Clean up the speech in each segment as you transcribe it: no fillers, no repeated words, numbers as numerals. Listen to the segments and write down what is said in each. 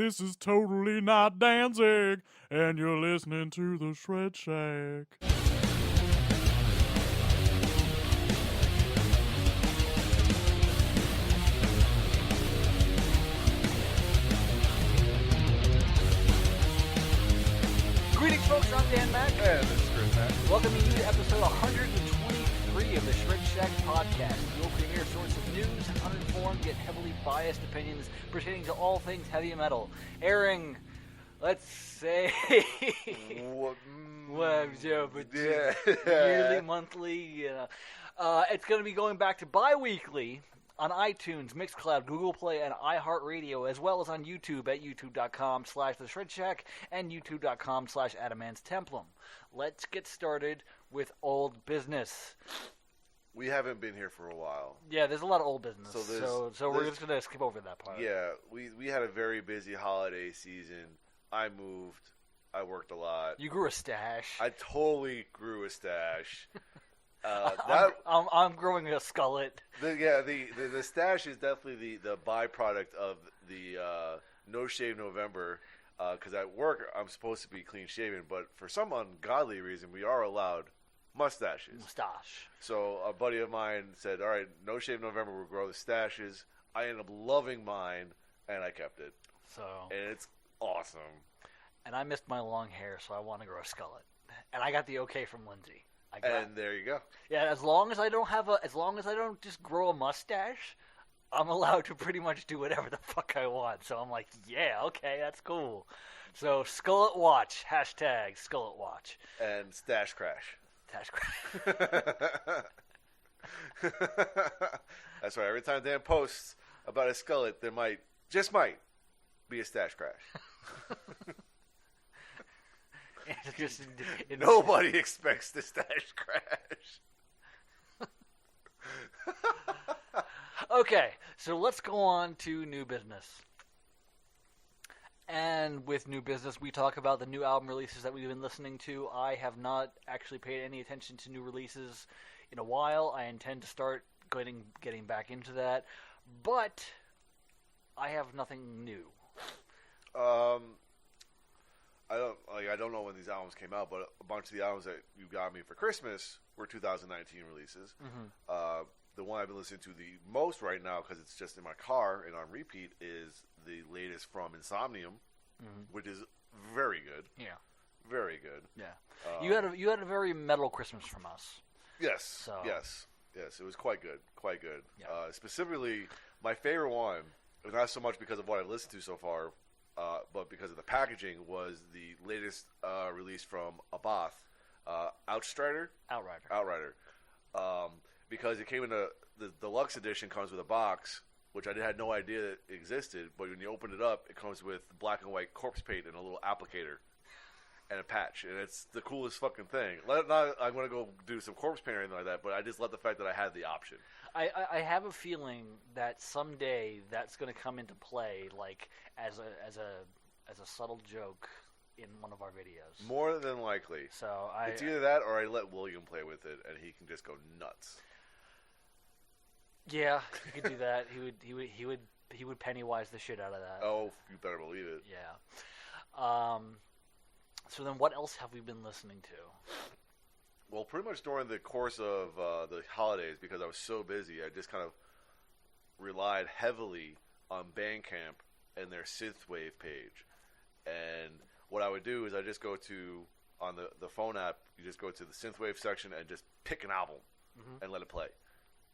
This is totally not Danzig, and you're listening to the Shred Shack. Greetings, folks. I'm Dan Mack. And this is Chris Mack. Welcoming you to episode 123 of the Shred Shack podcast, your premier source of news and uninformed yet heavily biased opinions pertaining to all things heavy metal. Airing, let's say, yearly, monthly. It's going to be going back to bi-weekly on iTunes, Mixcloud, Google Play, and iHeartRadio, as well as on YouTube at youtube.com/theshredshack and youtube.com/adamanttemplum. Let's get started with old business. We haven't been here for a while. Yeah, there's a lot of old business, so we're just going to skip over that part. Yeah, we had a very busy holiday season. I moved. I worked a lot. You grew a stash. I totally grew a stash. I'm growing a skullet. The stash is definitely the byproduct of the No Shave November. Because at work I'm supposed to be clean shaven, but for some ungodly reason we are allowed mustaches. Mustache. So a buddy of mine said, "All right, No Shave November, we'll grow the stashes." I ended up loving mine, and I kept it. And it's awesome. And I missed my long hair, so I want to grow a skullet. And I got the okay from Lindsay. And there you go. Yeah, as long as I don't just grow a mustache, I'm allowed to pretty much do whatever the fuck I want. So I'm like, yeah, okay, that's cool. So Skullet Watch, hashtag Skullet Watch. And Stash Crash. Stash Crash. That's right. Every time Dan posts about a skullet, there might be a stash crash. Nobody expects the stash crash. Okay, so let's go on to new business. And with new business, we talk about the new album releases that we've been listening to. I have not actually paid any attention to new releases in a while. I intend to start getting back into that, but I have nothing new. I don't know when these albums came out, but a bunch of the albums that you got me for Christmas were 2019 releases. Mm-hmm. The one I've been listening to the most right now, because it's just in my car and on repeat, is the latest from Insomnium, mm-hmm. which is very good. Yeah, very good. Yeah, you had a very metal Christmas from us. Yes, yes, it was quite good, Yeah. Specifically, my favorite one, not so much because of what I've listened to so far, but because of the packaging, was the latest release from Abath, Outrider. Because it came in the deluxe edition, comes with a box, which I had no idea that existed. But when you open it up, it comes with black and white corpse paint and a little applicator and a patch, and it's the coolest fucking thing. I'm going to go do some corpse paint or anything like that, but I just love the fact that I had the option. I have a feeling that someday that's going to come into play, like as a subtle joke in one of our videos. More than likely. So it's either that or I let William play with it, and he can just go nuts. Yeah, he could do that. He would Pennywise the shit out of that. Oh, you better believe it. Yeah. So then, what else have we been listening to? Well, pretty much during the course of the holidays, because I was so busy, I just kind of relied heavily on Bandcamp and their synthwave page. And what I would do is I just go to, on the phone app, you just go to the synthwave section and just pick an album mm-hmm. and let it play.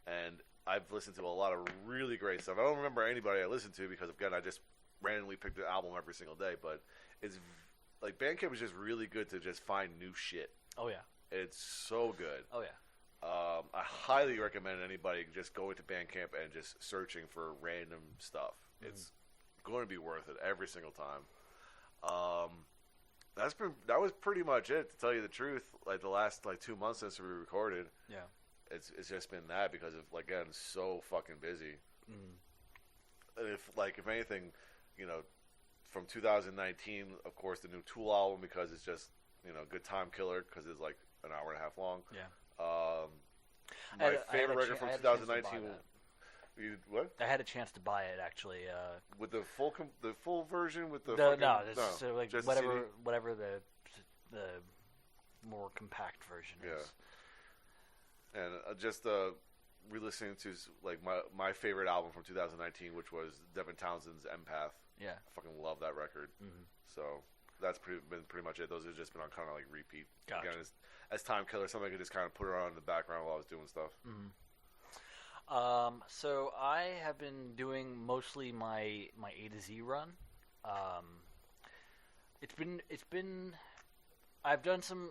And I've listened to a lot of really great stuff. I don't remember anybody I listened to because, again, I just randomly picked an album every single day. But it's like Bandcamp is just really good to just find new shit. Oh, yeah. It's so good. Oh, yeah. I highly recommend anybody just going to Bandcamp and just searching for random stuff. Mm-hmm. It's going to be worth it every single time. That was pretty much it, to tell you the truth. Like the last 2 months since we recorded. Yeah. It's just been that because of, again, so fucking busy. Mm. If anything, from 2019, of course, the new Tool album, because it's just, good time killer because it's like an hour and a half long. Yeah. My favorite record from 2019. What? I had a chance to buy it actually. With the full version with the so like just whatever the more compact version is. And just re-listening to like my favorite album from 2019, which was Devin Townsend's Empath. Yeah, I fucking love that record. Mm-hmm. So that's been pretty much it. Those have just been on kind of like repeat. Gotcha. Again, as time killer, something I could just kind of put on in the background while I was doing stuff. Mm-hmm. So I have been doing mostly my A to Z run. It's been I've done some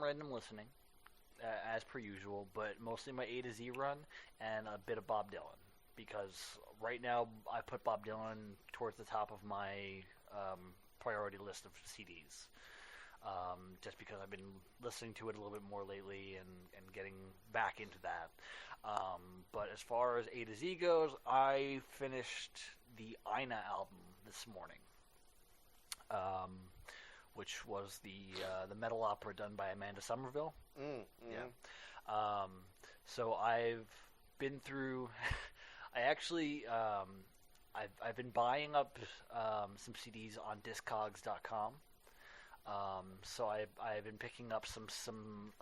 random listening as per usual, but mostly my A to Z run and a bit of Bob Dylan, because right now I put Bob Dylan towards the top of my priority list of CDs. Just because I've been listening to it a little bit more lately and getting back into that. But as far as A to Z goes, I finished the Ina album this morning, which was the metal opera done by Amanda Somerville. Yeah. So I've been through. I actually I've been buying up some CDs on Discogs.com. So I've been picking up some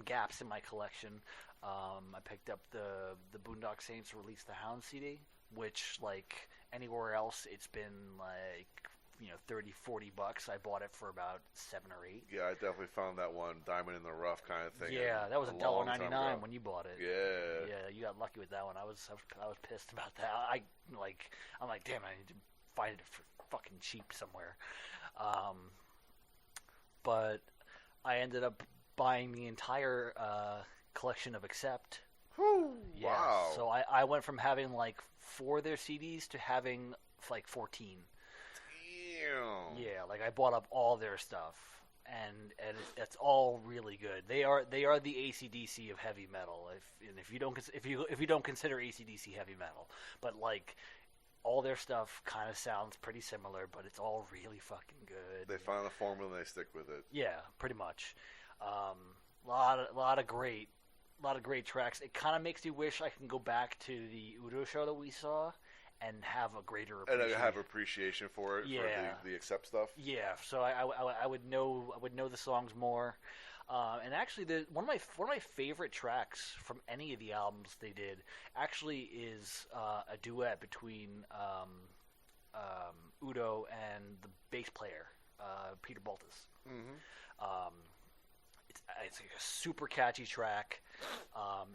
gaps in my collection. I picked up the Boondock Saints Release the Hound CD, which like anywhere else it's been like $30-$40. I bought it for about $7 or $8. Yeah, I definitely found that one diamond in the rough kind of thing. Yeah, that was $1.99 when you bought it. Yeah, you got lucky with that one. I was pissed about that. I'm like, damn, I need to find it for fucking cheap somewhere. But I ended up buying the entire collection of Accept. Whew, Yeah, wow. so I went from having like 4 of their CDs to having like 14. Damn. Yeah, like I bought up all their stuff, and it's all really good. They are the AC/DC of heavy metal. If you don't consider AC/DC heavy metal, but like. All their stuff kind of sounds pretty similar, but it's all really fucking good. They find a formula and they stick with it. Yeah, pretty much. Lot of great tracks. It kind of makes you wish I can go back to the Udo show that we saw and have a greater appreciation. And I have appreciation for it, for the Accept stuff. Yeah, so I would know the songs more. And actually, one of my favorite tracks from any of the albums they did actually is a duet between Udo and the bass player Peter Baltus. Mm-hmm. It's like a super catchy track.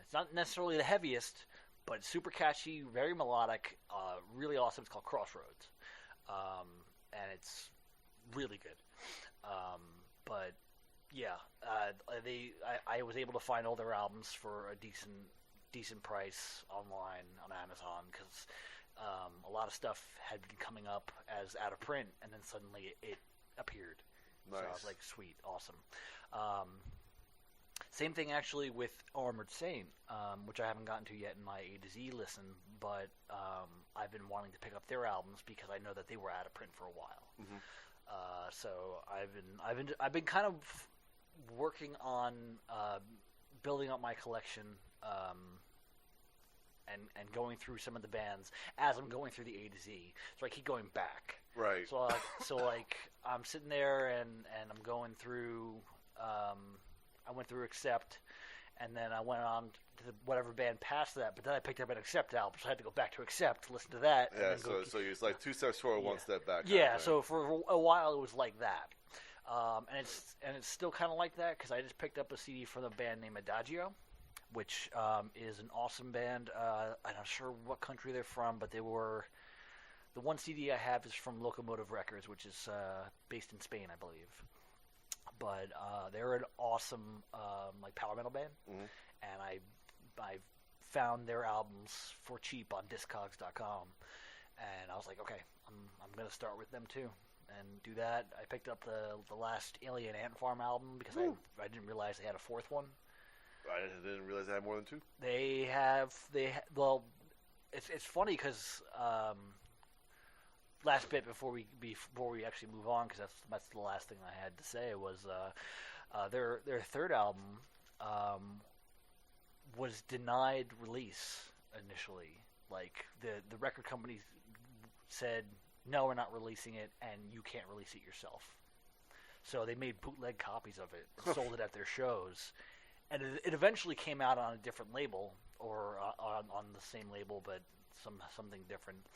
It's not necessarily the heaviest, but it's super catchy, very melodic, really awesome. It's called Crossroads, and it's really good. But yeah, I was able to find all their albums for a decent price online on Amazon, because a lot of stuff had been coming up as out of print, and then suddenly it appeared. Nice. So I was like, sweet, awesome. Same thing actually with Armored Saint, which I haven't gotten to yet in my A to Z listen, but I've been wanting to pick up their albums because I know that they were out of print for a while. Mm-hmm. So I've been kind of working on building up my collection and going through some of the bands as I'm going through the A to Z. So I keep going back. Right. So like I'm sitting there and I'm going through. I went through Accept, and then I went on to whatever band past that. But then I picked up an Accept album, so I had to go back to Accept to listen to that. Yeah. And then So it's like 2 steps forward, 1 step back. Yeah. So for a while it was like that. And it's still kind of like that, because I just picked up a CD from a band named Adagio, which is an awesome band. I'm not sure what country they're from, but they were the one CD I have is from Locomotive Records, which is based in Spain, I believe. But they're an awesome like power metal band, mm-hmm. and I found their albums for cheap on Discogs.com, and I was like, okay, I'm gonna start with them too. And do that. I picked up the last Alien Ant Farm album because I didn't realize they had a 4th one. I didn't realize they had more than 2. Well, it's funny because last bit before we actually move on, because that's the last thing I had to say, was their 3rd album was denied release initially Like the record company said, no, we're not releasing it, and you can't release it yourself. So they made bootleg copies of it and sold it at their shows. And it eventually came out on a different label, or on the same label, but something different.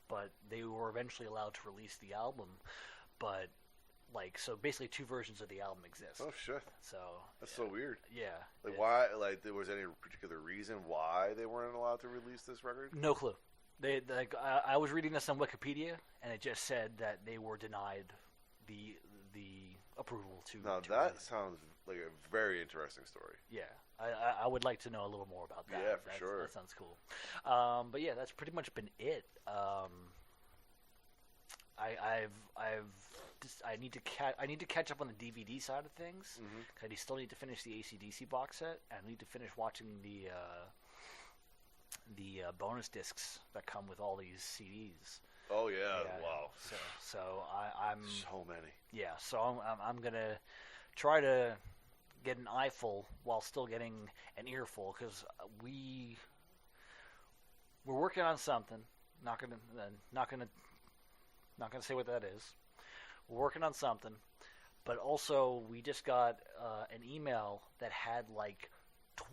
But they were eventually allowed to release the album. But, like, so basically 2 versions of the album exist. Oh, shit. So That's so weird. Yeah. Like, why? Like, there was any particular reason why they weren't allowed to release this record? No clue. I was reading this on Wikipedia, and it just said that they were denied the approval to. Now to that release. sounds like a very interesting story. Yeah, I would like to know a little more about that. Yeah, for sure. That sounds cool. But yeah, that's pretty much been it. I need to catch up on the DVD side of things. Mm-hmm. I still need to finish the AC/DC box set, and I need to finish watching the bonus discs that come with all these CDs. Oh yeah, wow. So I'm so many. Yeah, so I'm gonna try to get an eyeful while still getting an earful, because we're working on something. Not gonna say what that is. We're working on something, but also we just got an email that had like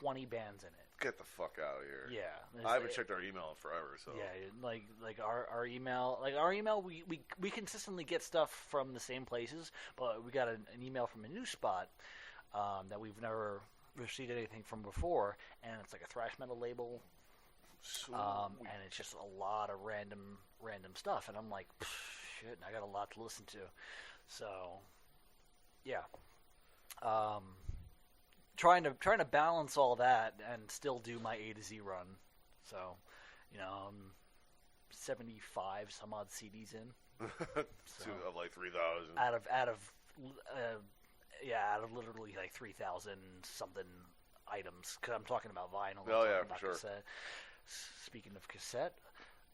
20 bands in it. Get the fuck out of here. Yeah, I haven't checked our email in forever. So yeah, like our email, we consistently get stuff from the same places, but we got an email from a new spot that we've never received anything from before, and it's like a thrash metal label. And it's just a lot of random stuff, and I'm like, shit, I got a lot to listen to. So, yeah, trying to balance all that and still do my A to Z run. So, I'm 75 some odd CDs in. So, of like 3,000. Out of literally like 3,000 something items, because I'm talking about vinyl. Oh yeah, for sure. Cassette. Speaking of cassette,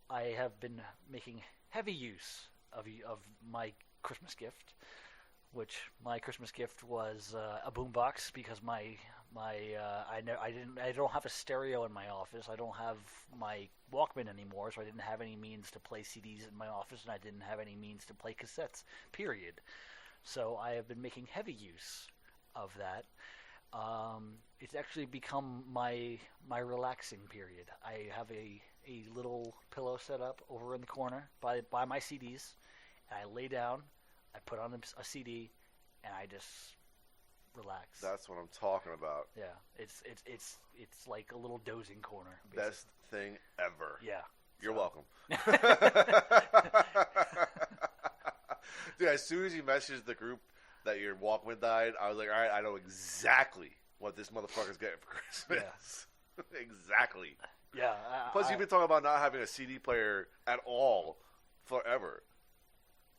I have been making heavy use of my Christmas gift, which my Christmas gift was a boombox, because I don't have a stereo in my office. I don't have my Walkman anymore, so I didn't have any means to play CDs in my office, and I didn't have any means to play cassettes. Period. So I have been making heavy use of that. It's actually become my relaxing period. I have a little pillow set up over in the corner by my CDs, and I lay down, I put on a CD, and I just relax. That's what I'm talking about. Yeah, it's like a little dozing corner. Basically. Best thing ever. Yeah. You're welcome. Dude, as soon as you messaged the group that your Walkman died, I was like, all right, I know exactly what this motherfucker's getting for Christmas. Yeah. Exactly. Yeah. Plus, you've been talking about not having a CD player at all forever.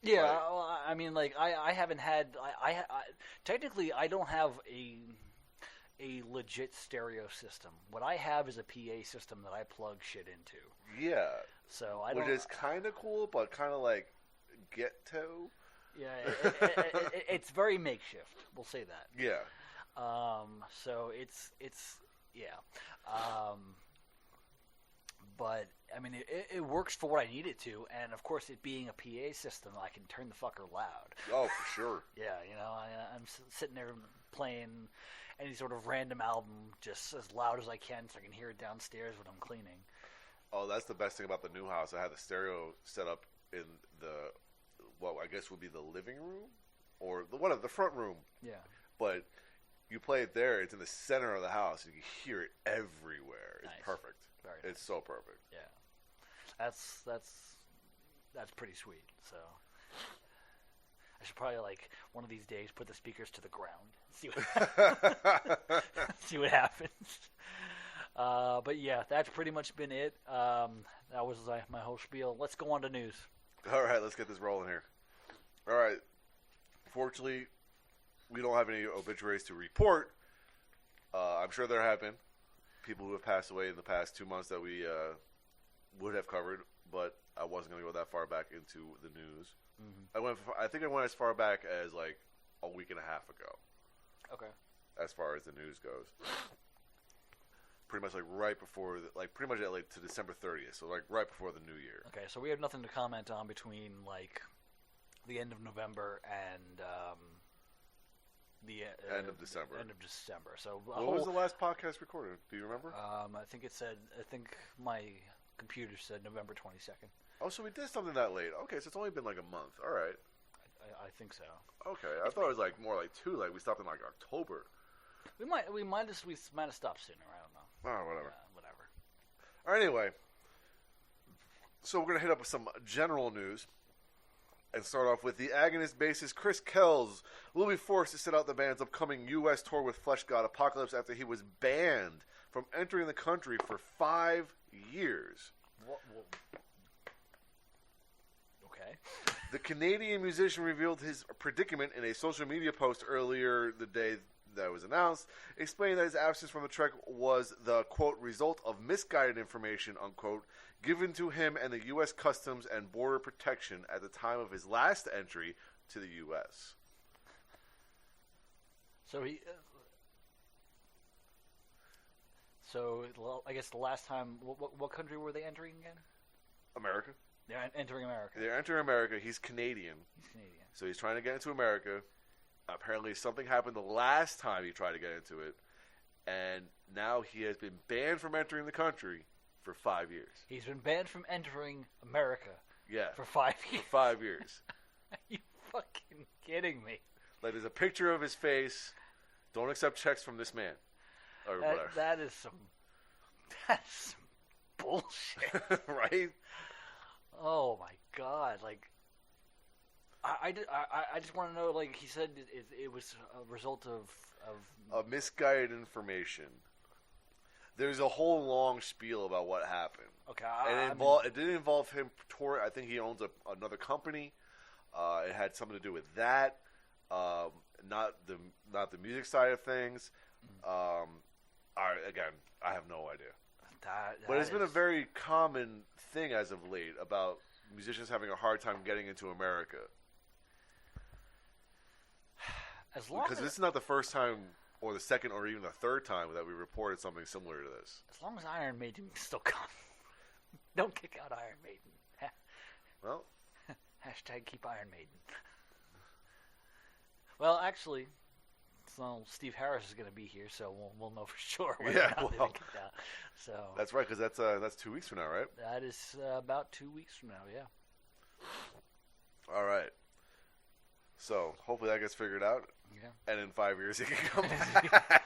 Yeah, well, I mean, like, I haven't had. Technically, I don't have a legit stereo system. What I have is a PA system that I plug shit into. Yeah. So Which is kind of cool, but kind of like ghetto. Yeah, it's very makeshift. We'll say that. Yeah. So it's yeah. But I mean, it works for what I need it to, and of course, it being a PA system, I can turn the fucker loud. Oh, for sure. Yeah, I'm sitting there playing any sort of random album just as loud as I can, so I can hear it downstairs when I'm cleaning. Oh, that's the best thing about the new house. I had the stereo set up in what I guess would be the living room or the front room. Yeah. But you play it there; it's in the center of the house, and you can hear it everywhere. It's nice. Perfect. Very it's so perfect. Yeah, that's pretty sweet. So I should probably like one of these days put the speakers to the ground, see what happens. But yeah, that's pretty much been it. That was my whole spiel. Let's go on to news. All right, let's get this rolling here. All right. Fortunately, we don't have any obituaries to report. I'm sure there have been people who have passed away in the past 2 months that we would have covered, but I wasn't going to go that far back into the news. Mm-hmm. I think I went as far back as like a week and a half ago. Okay. As far as the news goes. pretty much like right before, pretty much like to December 30th, so like right before the New Year. Okay, so we have nothing to comment on between like the end of November and the end of December. End of December. So what was the last podcast recorded? Do you remember? I think my computer said November 22nd. Oh, so we did something that late. Okay, so it's only been like a month. All right. I think so. Okay, I thought it was like more like 2. Like we stopped in like October. We might have stopped sooner. I don't know. Oh, whatever. Whatever. All right, anyway, so we're gonna hit up with some general news and start off with the Agonist bassist Chris Kells will be forced to sit out the band's upcoming U.S. tour with Flesh God Apocalypse after he was banned from entering the country for 5 years. What? Okay. The Canadian musician revealed his predicament in a social media post earlier the day that it was announced, explaining that his absence from the trek was the, quote, result of misguided information, unquote, given to him and the U.S. Customs and Border Protection at the time of his last entry to the U.S. So I guess the last time, what country were they entering again? America. They're entering America. They're entering America. He's Canadian. So he's trying to get into America. Apparently something happened the last time he tried to get into it, and now he has been banned from entering the country for 5 years. He's been banned from entering America. Yeah. For 5 years. For 5 years. Are you fucking kidding me? Like, there's a picture of his face. Don't accept checks from this man. Or whatever. That is some bullshit. Right? Oh my God! Like, I just want to know. Like he said, it was a result of misguided information. There's a whole long spiel about what happened. Okay, it didn't involve him touring. I think he owns another company. It had something to do with that, not the music side of things. Again, I have no idea. But it's been a very common thing as of late about musicians having a hard time getting into America. Because this is not the first time, or the second, or even the third time that we reported something similar to this. As long as Iron Maiden can still come. Don't kick out Iron Maiden. Well. Hashtag keep Iron Maiden. Well, actually, so Steve Harris is going to be here, so we'll know for sure whether or not they get kicked out. So that's right, because that's 2 weeks from now, right? That is about 2 weeks from now, yeah. All right. So hopefully that gets figured out. Yeah. And in 5 years he can come back.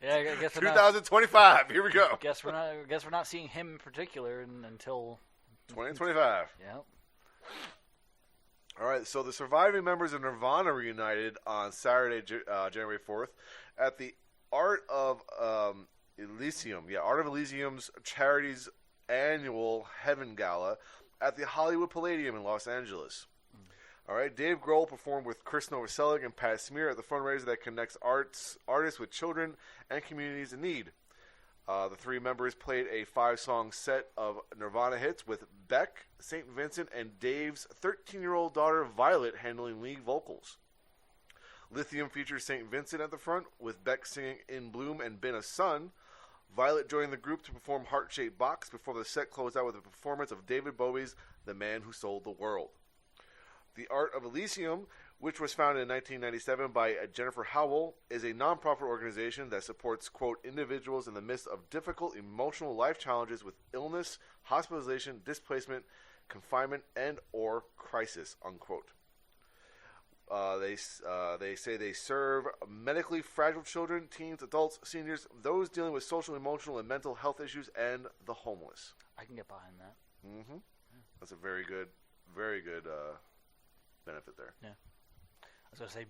Yeah, I guess 2025. Here we go. Guess we're not seeing him in particular until 2025. Yeah. All right. So the surviving members of Nirvana reunited on Saturday, January 4th, at the Art of Elysium. Yeah, Art of Elysium's charity's annual Heaven Gala at the Hollywood Palladium in Los Angeles. All right, Dave Grohl performed with Chris Novoselic and Pat Smear at the fundraiser that connects artists with children and communities in need. The three members played a 5-song set of Nirvana hits with Beck, St. Vincent, and Dave's 13-year-old daughter Violet handling lead vocals. Lithium features St. Vincent at the front, with Beck singing In Bloom and Been a Sun. Violet joined the group to perform Heart-Shaped Box before the set closed out with a performance of David Bowie's The Man Who Sold the World. The Art of Elysium, which was founded in 1997 by Jennifer Howell, is a nonprofit organization that supports, quote, individuals in the midst of difficult emotional life challenges with illness, hospitalization, displacement, confinement, and or crisis, unquote. They say they serve medically fragile children, teens, adults, seniors, those dealing with social, emotional, and mental health issues, and the homeless. I can get behind that. Mm-hmm. Yeah. That's a very good benefit there. Yeah. I was going to say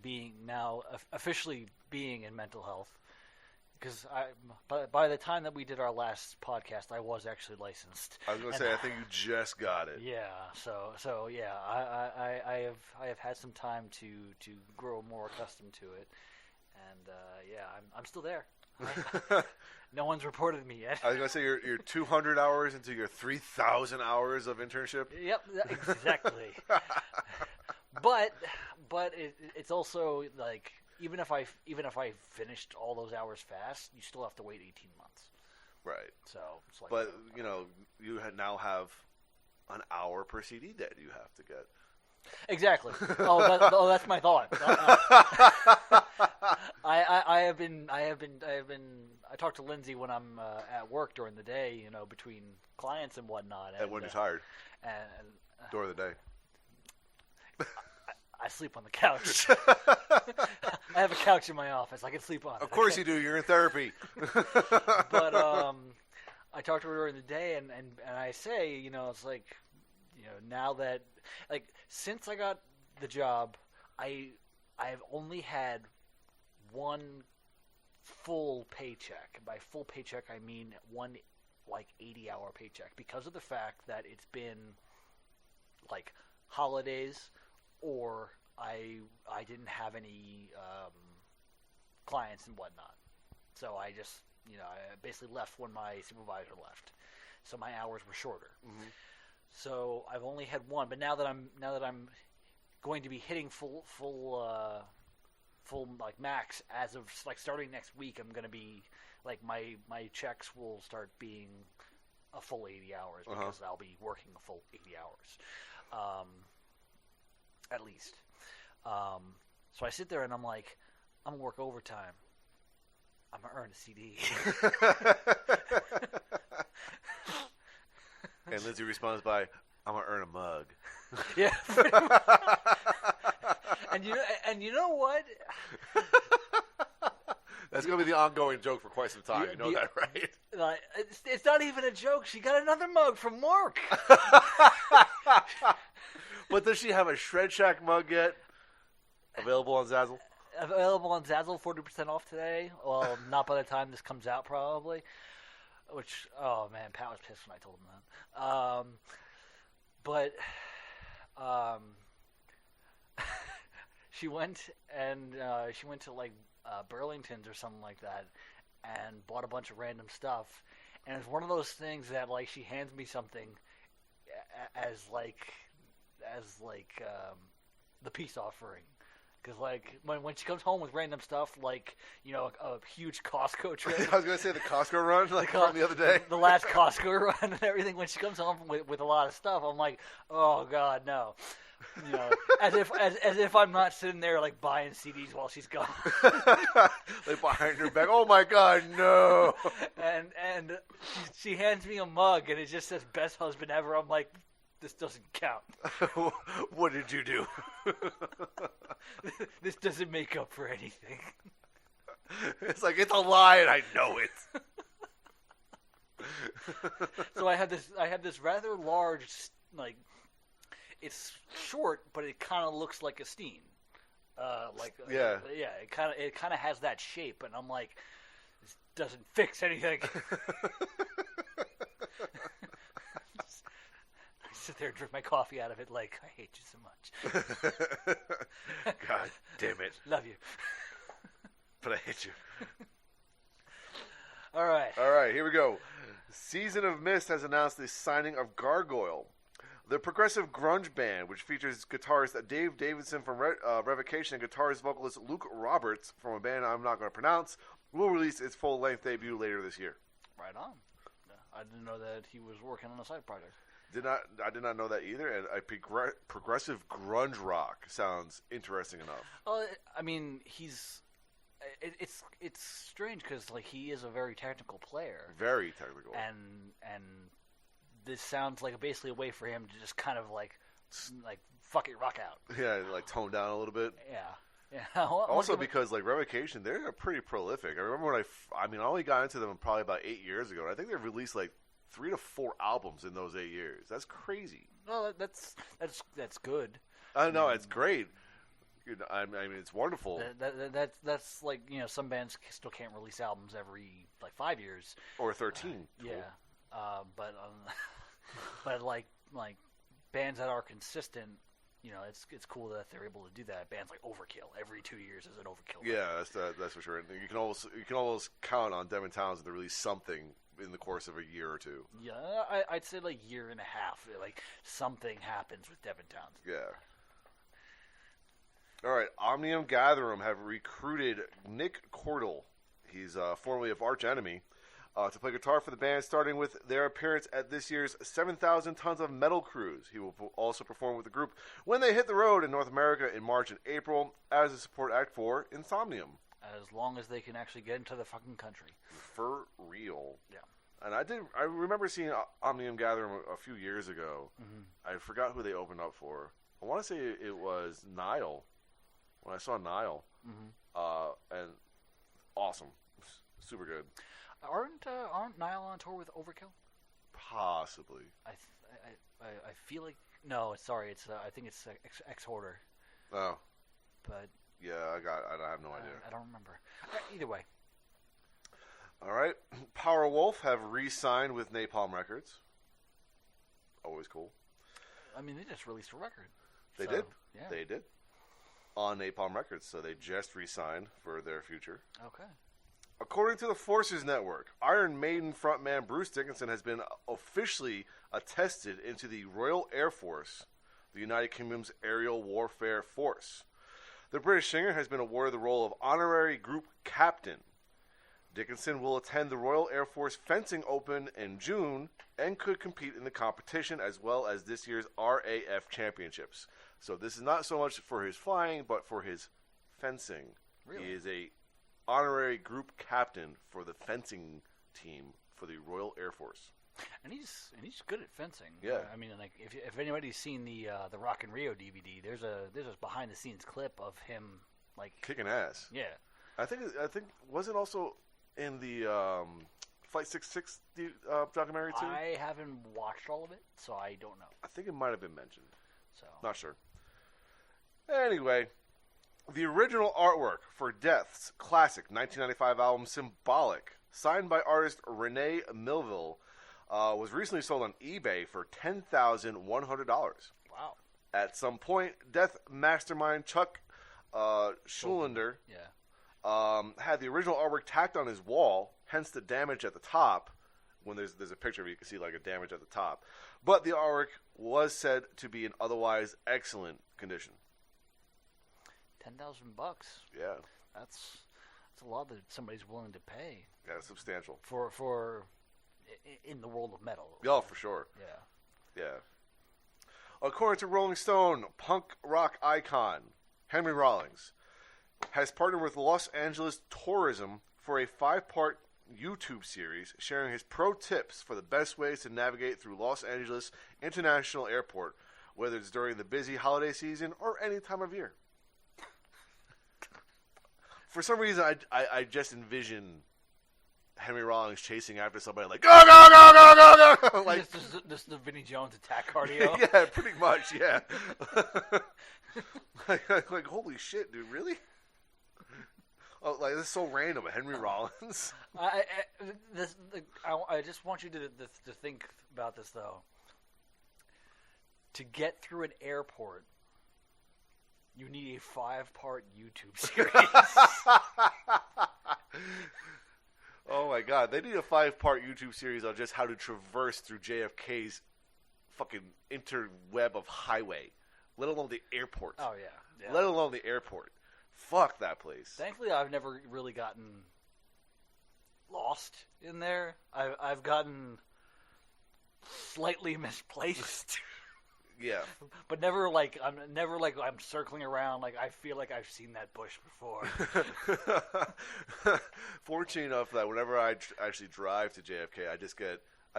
officially being in mental health, because by the time that we did our last podcast, I was actually licensed. I was going to say, I think you just got it. Yeah. So yeah, I have had some time to grow more accustomed to it, and I'm still there. No one's reported me yet. I was going to say you're 200 hours into your 3,000 hours of internship. Yep, exactly. But it's also like even if I finished all those hours fast, you still have to wait 18 months. Right. So it's like, But you now have an hour per CD that you have to get. exactly. That's my thought. I talk to Lindsay when I'm at work during the day, between clients and whatnot. And when you're tired. And During the day. I sleep on the couch. I have a couch in my office. I can sleep on it. Of course you do. You're in therapy. But I talk to her during the day, and I say, it's like, now that, like, since I got the job, I've only had one full paycheck. By full paycheck, I mean one, like, 80-hour paycheck, because of the fact that it's been, like, holidays, or I didn't have any clients and whatnot. So I just, I basically left when my supervisor left. So my hours were shorter. Mm-hmm. So I've only had one, but now that I'm going to be hitting full like max as of like starting next week, I'm going to be like my checks will start being a full 80 hours because I'll be working a full 80 hours. At least. So I sit there and I'm like, I'm going to work overtime. I'm going to earn a CD. And Lindsay responds by, I'm going to earn a mug. Yeah. And you know what? That's going to be the ongoing joke for quite some time. You know that, right? It's not even a joke. She got another mug from work. But does she have a Shred Shack mug yet? Available on Zazzle? Available on Zazzle, 40% off today. Well, not by the time this comes out, probably. Which, oh man, Pat was pissed when I told him that. She went to like Burlington's or something like that, and bought a bunch of random stuff. And it's one of those things that like she hands me something as the peace offering. Because, like, when she comes home with random stuff, like, a huge Costco trip. I was going to say the Costco run, like, from the other day. The last Costco run and everything. When she comes home with a lot of stuff, I'm like, oh, God, no. As if I'm not sitting there, like, buying CDs while she's gone. Like, behind her back. Oh, my God, no. And she hands me a mug, and it just says, best husband ever. I'm like, this doesn't count. What did you do? This doesn't make up for anything. It's like, it's a lie and I know it. So I had this rather large, like, it's short, but it kind of looks like a Steen. Yeah. It kind of has that shape, and I'm like, this doesn't fix anything. Sit there and drink my coffee out of it like, I hate you so much. God damn it. Love you. But I hate you. All right, here we go. Season of Mist has announced the signing of Gargoyle, the progressive grunge band, which features guitarist Dave Davidson from Revocation and guitarist vocalist Luke Roberts from a band I'm not going to pronounce, will release its full-length debut later this year. Right on. I didn't know that he was working on a side project. I did not know that either, and progressive grunge rock sounds interesting enough. I mean, it's strange because like he is a very technical player. Very technical. And this sounds like basically a way for him to just kind of like fuck it, rock out. Yeah, like tone down a little bit. Yeah. Also, because like Revocation, they're pretty prolific. I remember when I only got into them probably about 8 years ago, and I think they've released like 3 to 4 albums in those 8 years. That's crazy. No, that's good. I know, it's great. I mean, it's wonderful. That's like some bands still can't release albums every like 5 years or 13. But like bands that are consistent, it's cool that they're able to do that. Bands like Overkill, every 2 years is an Overkill. Yeah, that's for sure. And you can almost count on Devin Townsend to release something in the course of a year or two. Yeah, I'd say like year and a half. Like something happens with Devin Townsend. Yeah. All right, Omnium Gatherum have recruited Nick Cordell. He's formerly of Arch Enemy. to play guitar for the band, starting with their appearance at this year's 7,000 Tons of Metal Cruise. He will also perform with the group when they hit the road in North America in March and April as a support act for Insomnium. As long as they can actually get into the fucking country. For real. Yeah. And I remember seeing Omnium Gatherum a few years ago. Mm-hmm. I forgot who they opened up for. I want to say it was Nile. When I saw Nile. Mm-hmm. And awesome. Super good. Aren't Nile on tour with Overkill? Possibly. I feel like no. Sorry, it's I think it's Ex-Hoarder. Oh. But yeah, I have no idea. I don't remember. Either way. All right. Powerwolf have re-signed with Napalm Records. Always cool. I mean, they just released a record. They did. Yeah. They did. On Napalm Records, so they just re-signed for their future. Okay. According to the Forces Network, Iron Maiden frontman Bruce Dickinson has been officially attested into the Royal Air Force, the United Kingdom's aerial warfare force. The British singer has been awarded the role of honorary group captain. Dickinson will attend the Royal Air Force Fencing Open in June and could compete in the competition as well as this year's RAF Championships. So this is not so much for his flying, but for his fencing. Really? He is a honorary group captain for the fencing team for the Royal Air Force. And he's good at fencing. Yeah. I mean, like if anybody's seen the Rock and Rio DVD, there's a behind the scenes clip of him like kicking ass. Yeah. I think was it also in the Flight 66 documentary too? I haven't watched all of it, so I don't know. I think it might have been mentioned. So not sure. Anyway, the original artwork for Death's classic 1995 album Symbolic, signed by artist Renee Millville, was recently sold on eBay for $10,100. Wow. At some point, Death mastermind Chuck Schullander had the original artwork tacked on his wall, hence the damage at the top. When there's a picture of it, you can see like a damage at the top. But the artwork was said to be in otherwise excellent condition. $10,000. Yeah. That's a lot that somebody's willing to pay. Yeah, substantial. For in the world of metal. Oh, for sure. Yeah. Yeah. According to Rolling Stone, punk rock icon Henry Rollins has partnered with Los Angeles Tourism for a 5-part YouTube series sharing his pro tips for the best ways to navigate through Los Angeles International Airport, whether it's during the busy holiday season or any time of year. For some reason, I just envision Henry Rollins chasing after somebody like, go, go, go, go, go, go! Like, this is the Vinnie Jones attack cardio. Yeah, pretty much, yeah. like, holy shit, dude, really? Oh, like, this is so random, Henry Rollins. I just want you to think about this, though. To get through an airport, you need a 5-part YouTube series. Oh my god, they need a 5-part YouTube series on just how to traverse through JFK's fucking interweb of highway, let alone the airport. Oh yeah. Let alone the airport. Fuck that place. Thankfully, I've never really gotten lost in there. I've gotten slightly misplaced. Yeah. But never like I'm circling around like I feel like I've seen that bush before. Fortunate enough that whenever I actually drive to JFK, I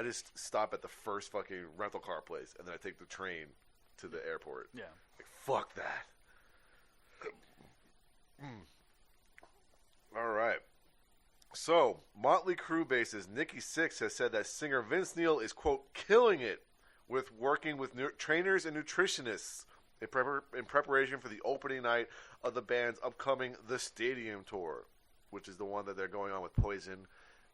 just stop at the first fucking rental car place and then I take the train to the airport. Yeah. Like, fuck that. All right. So, Motley Crue bassist Nikki Sixx has said that singer Vince Neil is, quote, killing it with working with trainers and nutritionists in preparation for the opening night of the band's upcoming The Stadium Tour, which is the one that they're going on with Poison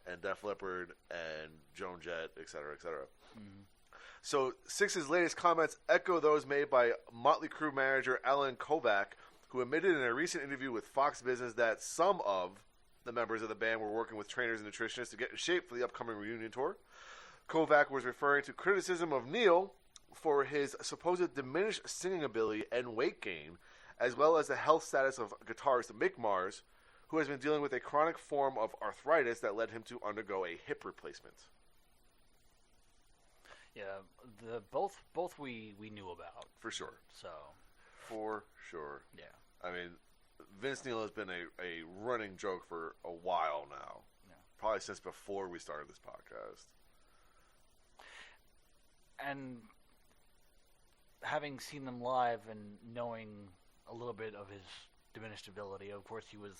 and Def Leppard and Joan Jett, etc., etc. Mm-hmm. So Sixx's latest comments echo those made by Motley Crue manager Alan Kovac, who admitted in a recent interview with Fox Business that some of the members of the band were working with trainers and nutritionists to get in shape for the upcoming reunion tour. Kovac was referring to criticism of Neil for his supposed diminished singing ability and weight gain, as well as the health status of guitarist Mick Mars, who has been dealing with a chronic form of arthritis that led him to undergo a hip replacement. Yeah, both we knew about. For sure. So. For sure. Yeah. I mean, Vince Neil has been a running joke for a while now. Yeah. Probably since before we started this podcast. And having seen them live and knowing a little bit of his diminished ability, of course he was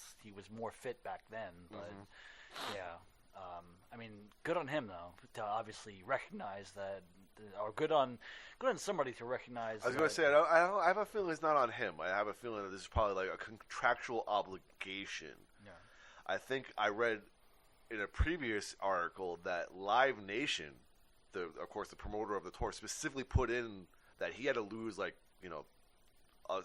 more fit back then, but yeah. I mean, good on him though to obviously recognize that, or good on somebody to recognize. I was going to say, I have a feeling it's not on him. I have a feeling that this is probably like a contractual obligation. Yeah. I think I read in a previous article that Live Nation, of course the promoter of the tour, specifically put in that he had to lose a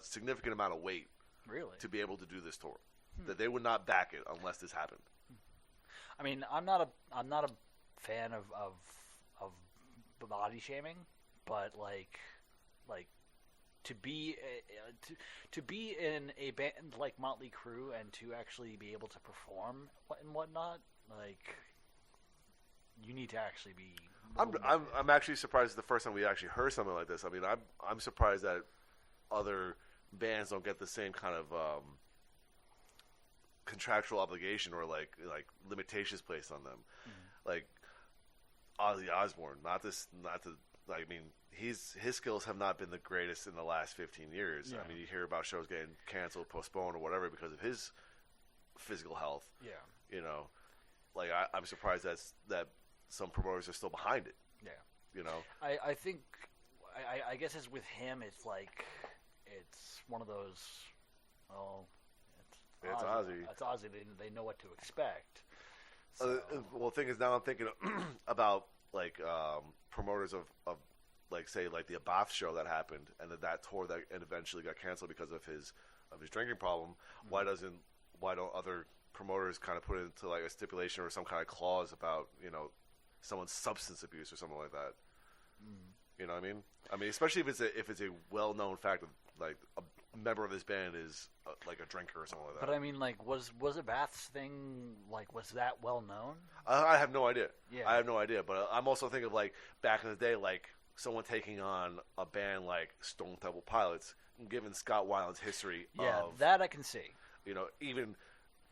significant amount of weight, really, to be able to do this tour. That they would not back it unless this happened. I mean, I'm not a fan of body shaming, but like to be in a band like Motley Crue and to actually be able to perform and whatnot, like you need to actually be. I'm actually surprised. The first time we actually heard something like this. I mean, I'm surprised that other bands don't get the same kind of contractual obligation or like limitations placed on them. Like Ozzy Osbourne, I mean, his skills have not been the greatest in the last 15 years. Yeah. I mean, you hear about shows getting canceled, postponed, or whatever because of his physical health. Yeah. You know, like I'm surprised that some promoters are still behind it. Yeah. You know, I think I guess it's with him. It's like it's one of those. Well, it's Ozzy. It's Ozzy. They know what to expect. So. Well, the thing is, now I'm thinking about like promoters of like say like the Amrphis show that happened, and that tour that eventually got canceled because of his drinking problem. Mm-hmm. Why don't other promoters kind of put it into like a stipulation or some kind of clause about someone's substance abuse or something like that? You know what I mean? I mean, especially if it's a well-known fact of like a member of this band is like a drinker or something like that. But I mean, like, was a Bath's thing was that well known? I have no idea. Yeah. I have no idea. But I'm also thinking of like back in the day, like someone taking on a band like Stone Temple Pilots, given Scott Weiland's history. Yeah, of, that I can see. Even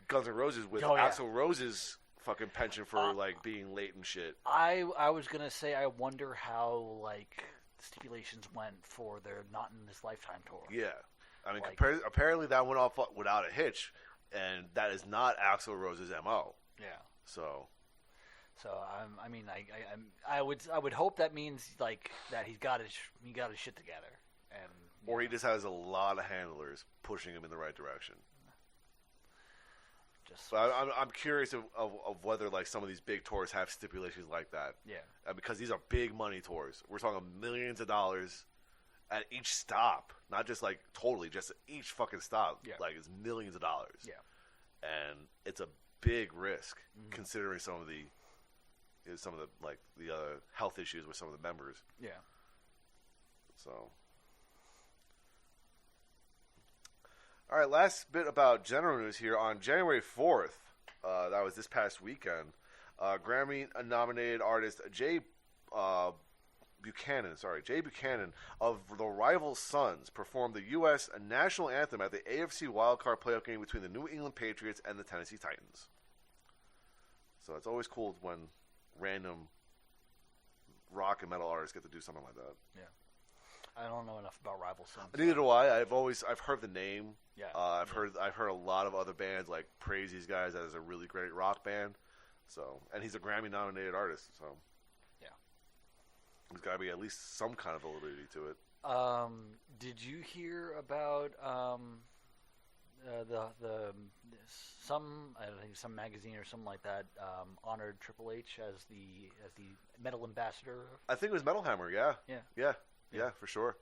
Guns N' Roses with Oh, yeah. Axl Rose's fucking penchant for like being late and shit. I was gonna say I wonder how like stipulations went for their Not in This Lifetime tour. Yeah, I mean, Like- apparently that went off without a hitch, and that is not Axl Rose's MO. Yeah. So I would hope that means like that he got his shit together, and or he just has a lot of handlers pushing him in the right direction. just But I'm curious of whether like some of these big tours have stipulations like that. yeah. Because these are big money tours. We're talking millions of dollars at each stop, not just like totally, just each fucking stop. Yeah. Like it's millions of dollars. Yeah. And it's a big risk considering some of the like the health issues with some of the members. Yeah. So. All right, last bit about general news here. On January 4th, that was this past weekend, Grammy-nominated artist Jay Buchanan of the Rival Sons performed the U.S. national anthem at the AFC wildcard playoff game between the New England Patriots and the Tennessee Titans. So it's always cool when random rock and metal artists get to do something like that. Yeah. I don't know enough about Rival Sons. Neither do I. I've heard the name. Yeah. I've heard a lot of other bands like praise these guys as a really great rock band. So, and he's a Grammy-nominated artist. So, yeah, there's got to be at least some kind of validity to it. Did you hear about I think some magazine or something like that honored Triple H as the metal ambassador? I think it was Metal Hammer. Yeah. Yeah. Yeah, for sure.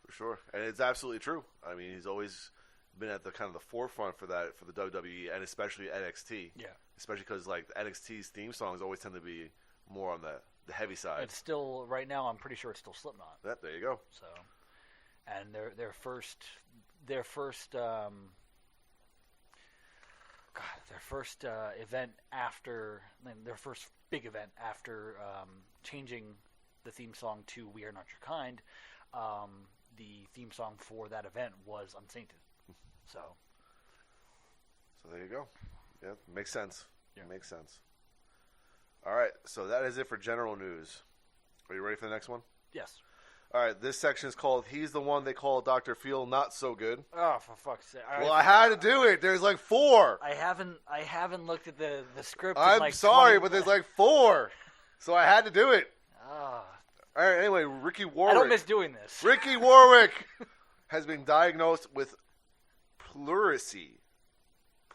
For sure. And it's absolutely true. I mean, he's always been at the kind of the forefront for that, for the WWE and especially NXT. Yeah. Especially because like NXT's theme songs always tend to be more on the heavy side. It's still right now. I'm pretty sure it's still Slipknot. Yep, there you go. So, and their first God, their first event after their first big event after changing the theme song to "We Are Not Your Kind." The theme song for that event was "Unsainted." So there you go. Yeah, makes sense. Yeah. Makes sense. All right, so that is it for general news. Are you ready for the next one? yes. All right, this section is called "He's the One They Call Dr. Feel Not So Good." Oh, for fuck's sake! Well, I had to do it. There's like 4. I haven't looked at the script. in I'm like sorry, 20 but there's like 4. So I had to do it. Ah. All right, anyway, Ricky I Warwick. don't miss doing this. Ricky Warwick has been diagnosed with pleurisy.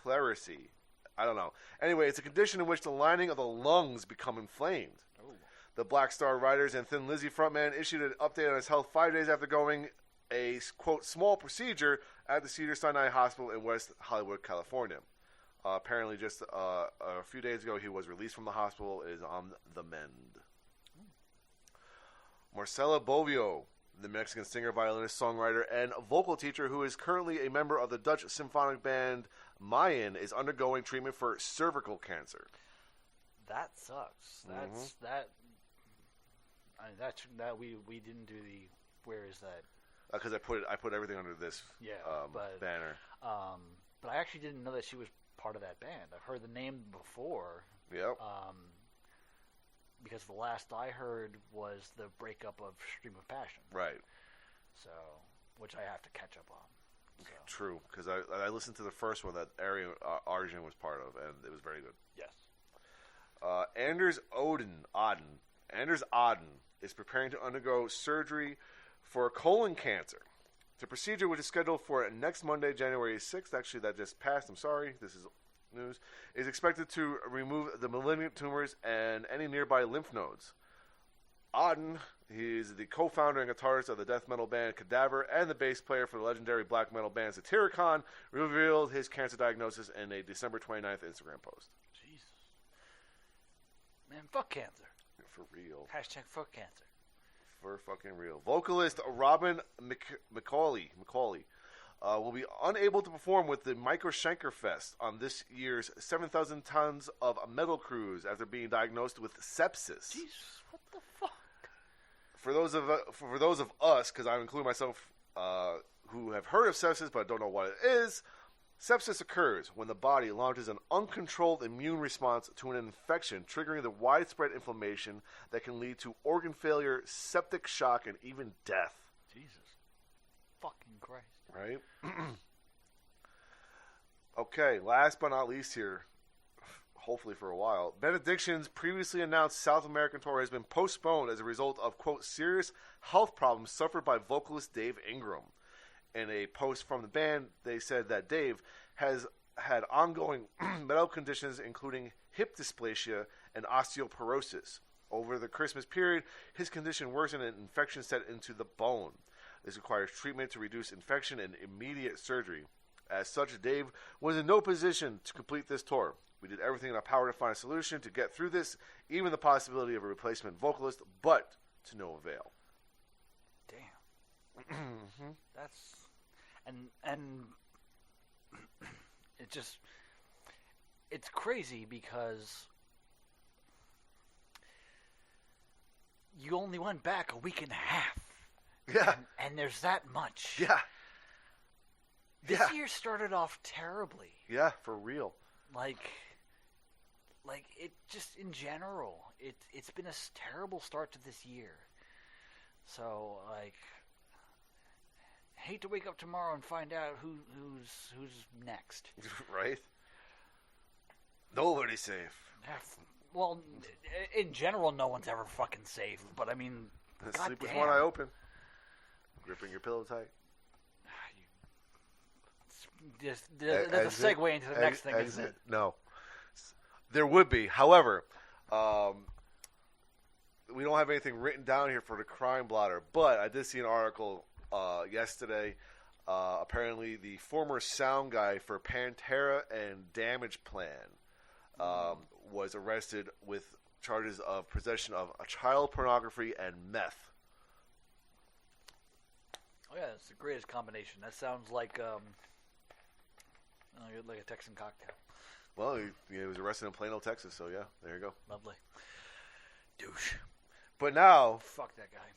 Pleurisy. I don't know. Anyway, it's a condition in which the lining of the lungs become inflamed. Oh. The Black Star Riders and Thin Lizzy frontman issued an update on his health 5 days after going a, quote, small procedure at the Cedars-Sinai Hospital in West Hollywood, California. Apparently just a few days ago, he was released from the hospital, is on the mend. Marcela Bovio, the Mexican singer, violinist, songwriter, and vocal teacher who is currently a member of the Dutch symphonic band Mayan, is undergoing treatment for cervical cancer. That sucks. That's that. I mean, that we didn't do the. Where is that? Because I put everything under this banner. But I actually didn't know that she was part of that band. I've heard the name before. Yep. Because the last I heard was the breakup of Stream of Passion. Right. So, which I have to catch up on. So. True, because I listened to the first one that Arjun was part of, and it was very good. Yes. Anders Odden is preparing to undergo surgery for colon cancer. The procedure, which is scheduled for next Monday, January 6th, actually that just passed, I'm sorry, this is news, is expected to remove the malignant tumors and any nearby lymph nodes. Odden, he is the co-founder and guitarist of the death metal band Cadaver and the bass player for the legendary black metal band Satyricon, revealed his cancer diagnosis in a December 29th Instagram post. Jesus. Man, fuck cancer. For real. Hashtag fuck cancer. For fucking real. Vocalist Robin McCauley will be unable to perform with the Micro Schenker Fest on this year's 7,000 tons of metal cruise after being diagnosed with sepsis. Jesus, what the fuck? For those of us, because I include myself, who have heard of sepsis but don't know what it is, sepsis occurs when the body launches an uncontrolled immune response to an infection, triggering the widespread inflammation that can lead to organ failure, septic shock, and even death. Jesus. Fucking Christ. Right? Okay, last but not least here, hopefully for a while, Benediction's previously announced South American tour has been postponed as a result of, quote, serious health problems suffered by vocalist Dave Ingram. In a post from the band, they said that Dave has had ongoing medical conditions, including hip dysplasia and osteoporosis. Over the Christmas period, his condition worsened and infection set into the bone. This requires treatment to reduce infection and immediate surgery. As such, Dave was in no position to complete this tour. We did everything in our power to find a solution to get through this, even the possibility of a replacement vocalist, but to no avail. Damn. That's and it just it's crazy because you only went back a week and a half. Yeah. And there's that much. Yeah. This year started off terribly. Yeah, for real. Like it just in general, it's been a terrible start to this year. So hate to wake up tomorrow and find out who's next. Right? Nobody's safe. Well, in general, no one's ever fucking safe. But I mean, sleep with one eye open, gripping your pillow tight. There's a segue into the next thing, isn't it? No. There would be. However, we don't have anything written down here for the crime blotter, but I did see an article yesterday. Apparently, the former sound guy for Pantera and Damage Plan was arrested with charges of possession of child pornography and meth. Oh yeah, it's the greatest combination. That sounds like a Texan cocktail. Well, he was arrested in Plano, Texas, so yeah, there you go. Lovely. Douche. But now, Fuck that guy.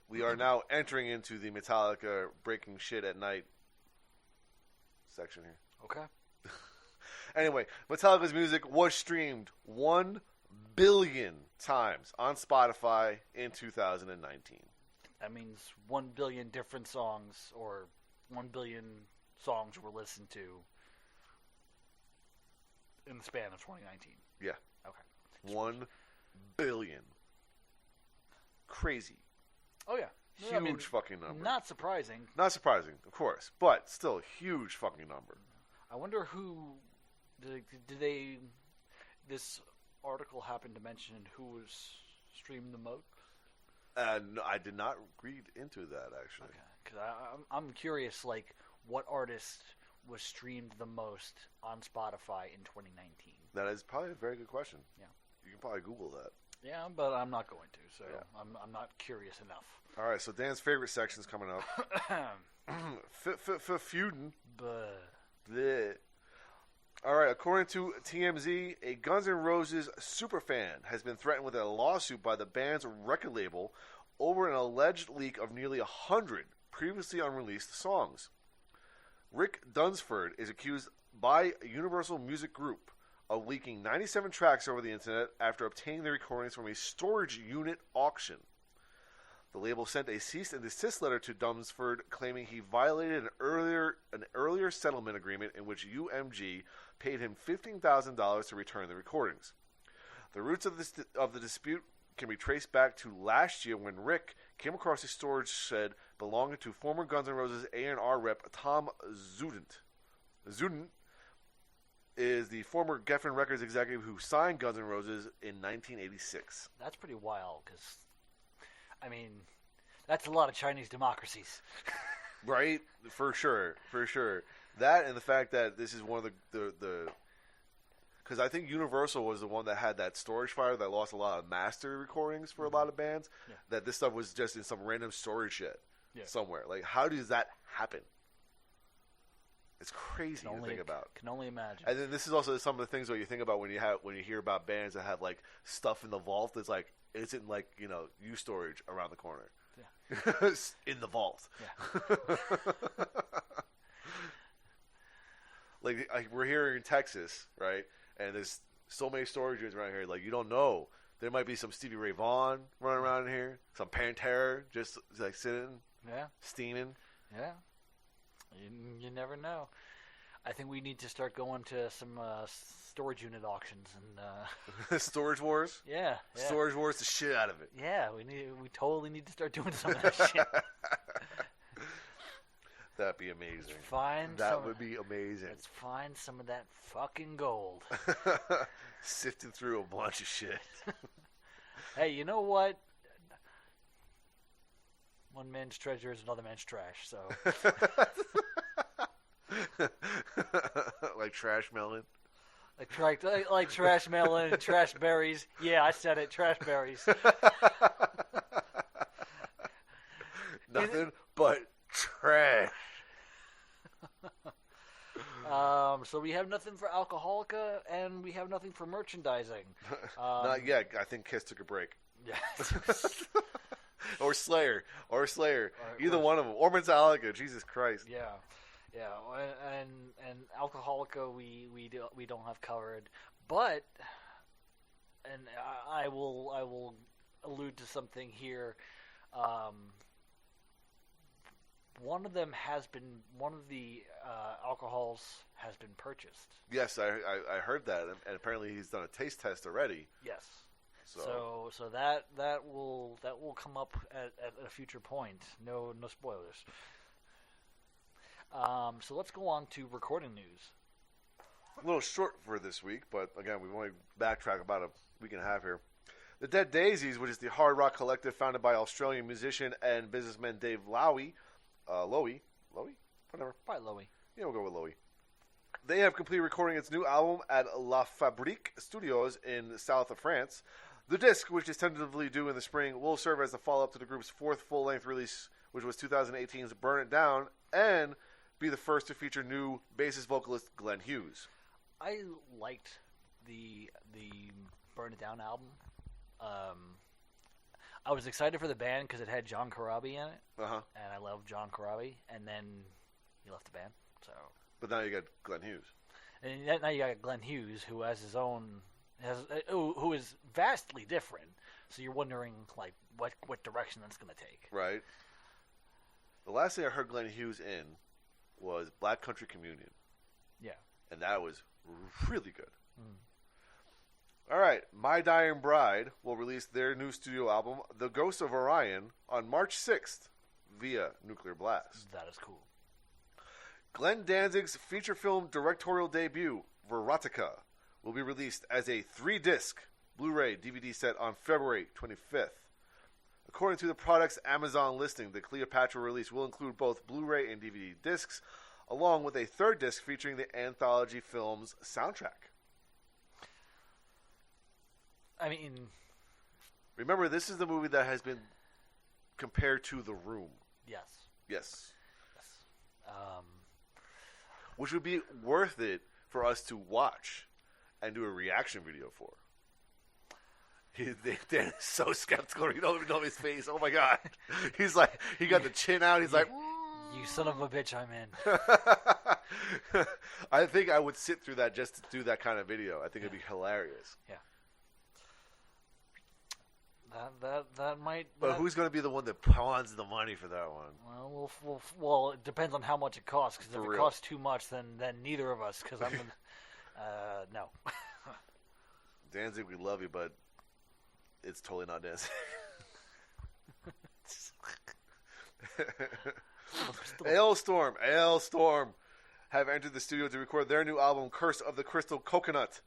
we are now entering into the Metallica breaking shit at night section here. Okay. Anyway, Metallica's music was streamed 1 billion times on Spotify in 2019. That means 1 billion different songs, or 1 billion songs were listened to in the span of 2019. Yeah. Okay. 1 billion. Crazy. Oh, yeah. Huge fucking number. Not surprising. Not surprising, of course, but still a huge fucking number. I wonder who... Did they... This article happened to mention who was streamed the most? No, I did not read into that, actually. Okay. Because I'm curious, like, what artist was streamed the most on Spotify in 2019? That is probably a very good question. Yeah. You can probably Google that. Yeah, but I'm not going to, so Yeah. I'm not curious enough. All right, so Dan's favorite section's coming up. Feudin'. But Bleh. All right, according to TMZ, a Guns N' Roses superfan has been threatened with a lawsuit by the band's record label over an alleged leak of nearly 100 previously unreleased songs. Rick Dunsford is accused by Universal Music Group of leaking 97 tracks over the internet after obtaining the recordings from a storage unit auction. The label sent a cease and desist letter to Dunsford claiming he violated an earlier settlement agreement in which UMG paid him $15,000 to return the recordings. The roots of the dispute can be traced back to last year when Rick came across a storage shed belonging to former Guns N' Roses A&R rep Tom Zudent. Zudent is the former Geffen Records executive who signed Guns N' Roses in 1986. that's pretty wild, because, I mean, that's a lot of Chinese democracies. Right? For sure. That and the fact that this is one of the because I think Universal was the one that had that storage fire that lost a lot of master recordings for a lot of bands. Yeah. That this stuff was just in some random storage shed somewhere. Like, how does that happen? It's crazy to think about. Can only imagine. And then this is also some of the things that you think about when you hear about bands that have like stuff in the vault that's like it's in like U storage around the corner. Yeah. In the vault. Yeah. like we're here in Texas, right? And there's so many storages around here. Like, you don't know. There might be some Stevie Ray Vaughan running around in here. Some Pantera just like sitting, steaming. Yeah. You never know. I think we need to start going to some storage unit auctions and Storage Wars. Yeah. Storage Wars, the shit out of it. Yeah, we totally need to start doing some of that shit. That'd be amazing. That would be amazing. Let's find some of that fucking gold. Sifting through a bunch of shit. Hey, you know what? One man's treasure is another man's trash, so. Like trash melon? Like trash melon and trash berries. Yeah, I said it, trash berries. Nothing but trash. So we have nothing for Alcoholica, and we have nothing for merchandising. Not yet. I think Kiss took a break. Yeah. Or Slayer. Either one of them. Or Metallica. Jesus Christ. Yeah. And Alcoholica we don't have covered, but and I will allude to something here. One of the alcohols has been purchased. Yes, I heard that, and apparently he's done a taste test already. Yes. So that will come up at a future point. No spoilers. So let's go on to recording news. A little short for this week, but again, we've only backtracked about a week and a half here. The Dead Daisies, which is the hard rock collective founded by Australian musician and businessman Dave Lowy, whatever. Probably Lowy. Yeah, we'll go with Lowy. They have completed recording its new album at La Fabrique Studios in the south of France. The disc, which is tentatively due in the spring, will serve as the follow-up to the group's fourth full-length release, which was 2018's Burn It Down, and be the first to feature new bassist vocalist Glenn Hughes. I liked the Burn It Down album. I was excited for the band because it had John Corabi in it, and I love John Corabi. And then he left the band. So, but now you got Glenn Hughes, and now you got Glenn Hughes, who has his own, who is vastly different. So you're wondering like what direction that's going to take. Right. The last thing I heard Glenn Hughes in was Black Country Communion. Yeah. And that was really good. All right. My Dying Bride will release their new studio album, The Ghost of Orion, on March 6th via Nuclear Blast. That is cool. Glenn Danzig's feature film directorial debut, Verotica, will be released as a 3-disc Blu-ray DVD set on February 25th. According to the product's Amazon listing, the Cleopatra release will include both Blu-ray and DVD discs, along with a 3rd disc featuring the anthology film's soundtrack. I mean, remember, this is the movie that has been compared to The Room. Yes. Yes. Yes. Which would be worth it for us to watch and do a reaction video for. Dan is so skeptical. You don't even know his face. Oh my god. He's like, he got the chin out. He's like, you son of a bitch, I'm in. I think I would sit through that just to do that kind of video. I think it'd be hilarious. Yeah. That might. But who's going to be the one that pawns the money for that one? Well, it depends on how much it costs. Because if For it real. costs too much, then neither of us. Because I'm gonna. No. Danzig, we love you, but it's totally not Danzig. Ailstorm have entered the studio to record their new album, Curse of the Crystal Coconut,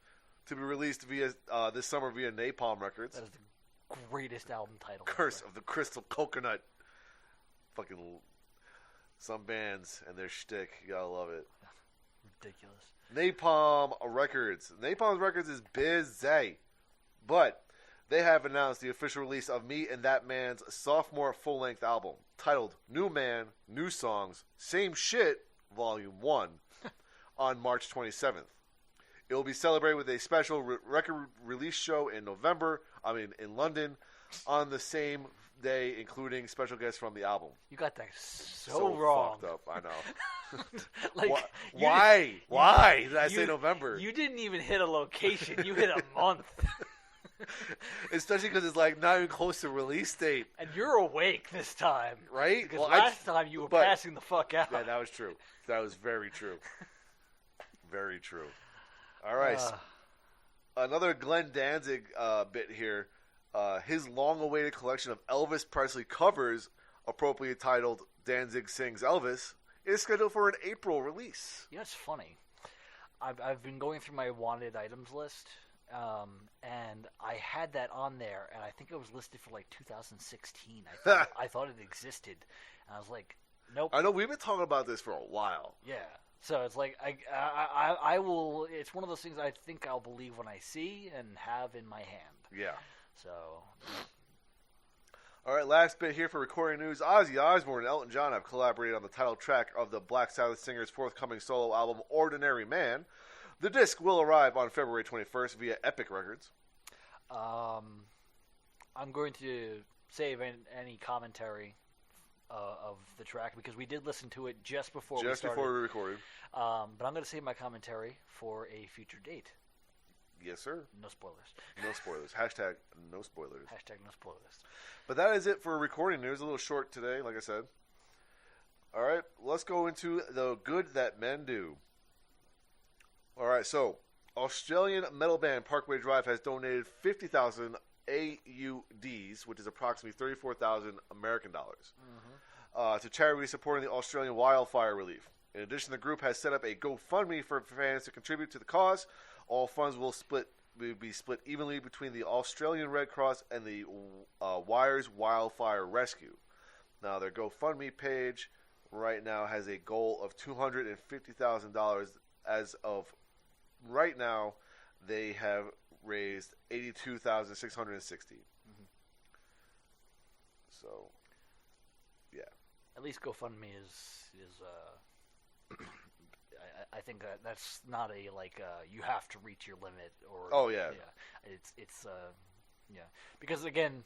to be released via this summer via Napalm Records. That is the greatest album title. Curse ever. of the Crystal Coconut. Fucking some bands and their shtick. You gotta love it. Ridiculous. Napalm Records. Napalm Records is busy, but they have announced the official release of Me and That Man's sophomore full-length album, titled New Man, New Songs, Same Shit, Volume 1, on March 27th. It will be celebrated with a special record release show in London, on the same day, including special guests from the album. You got that so wrong. Fucked up, I know. Like, Why did I say November? You didn't even hit a location. You hit a month. Especially because it's like not even close to release date. And you're awake this time. Right? Because last time you were passing the fuck out. Yeah, that was true. That was very true. Very true. All right. Another Glenn Danzig bit here. His long-awaited collection of Elvis Presley covers, appropriately titled Danzig Sings Elvis, is scheduled for an April release. You know, it's funny. I've been going through my wanted items list, and I had that on there, and I think it was listed for like 2016. I thought it existed, and I was like, nope. I know we've been talking about this for a while. Yeah. So it's like I will. It's one of those things I think I'll believe when I see and have in my hand. Yeah. So. All right, last bit here for recording news. Ozzy Osbourne and Elton John have collaborated on the title track of the Black Sabbath singer's forthcoming solo album, Ordinary Man. The disc will arrive on February 21st via Epic Records. I'm going to save any commentary of the track because we did listen to it just before we started. Before we recorded. But I'm going to save my commentary for a future date. Yes, sir. No spoilers. No spoilers. Hashtag no spoilers. Hashtag no spoilers. But that is it for recording news. A little short today, like I said. All right, let's go into the good that men do. All right, so Australian metal band Parkway Drive has donated 50,000 AUDs, which is approximately 34,000 American dollars, to charity supporting the Australian wildfire relief. In addition, the group has set up a GoFundMe for fans to contribute to the cause. All funds will be split evenly between the Australian Red Cross and the Wires Wildfire Rescue. Now, their GoFundMe page right now has a goal of $250,000. As of right now, they have raised $82,660. So, yeah. At least GoFundMe is I think that's not a you have to reach your limit or. Oh yeah. It's because again,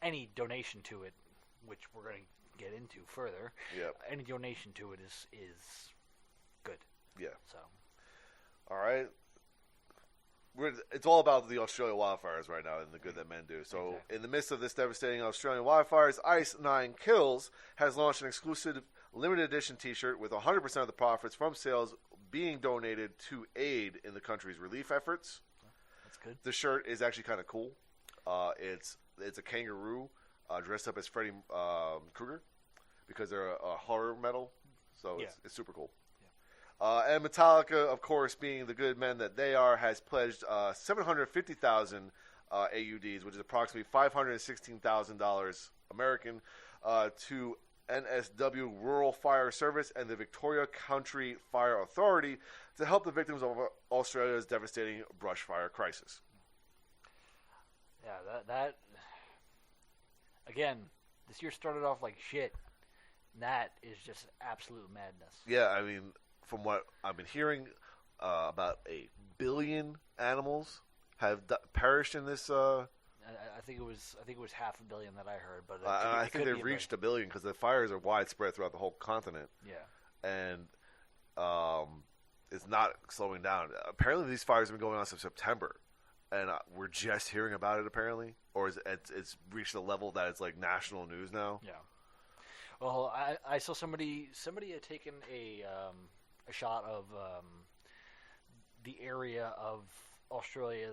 any donation to it, which we're going to get into further. Yep. Any donation to it is good. Yeah. So. All right. It's all about the Australian wildfires right now and the good that men do. So, Exactly. in the midst of this devastating Australian wildfires, Ice 9 Kills has launched an exclusive limited edition T-shirt with 100% of the profits from sales being donated to aid in the country's relief efforts. That's good. The shirt is actually kind of cool. It's a kangaroo dressed up as Freddy Krueger because they're a horror metal. So it's super cool. And Metallica, of course, being the good men that they are, has pledged 750,000 AUDs, which is approximately $516,000 American, to NSW Rural Fire Service and the Victoria Country Fire Authority to help the victims of Australia's devastating brush fire crisis. Yeah, that again, this year started off like shit. And that is just absolute madness. Yeah, I mean, from what I've been hearing, about 1 billion animals have perished in this. I think it was 500 million that I heard, but I think they've reached 1 billion because the fires are widespread throughout the whole continent. Yeah, and it's not slowing down. Apparently, these fires have been going on since September, and we're just hearing about it. Apparently, or it's reached a level that it's like national news now. Yeah. Well, I saw somebody had taken a shot of the area of Australia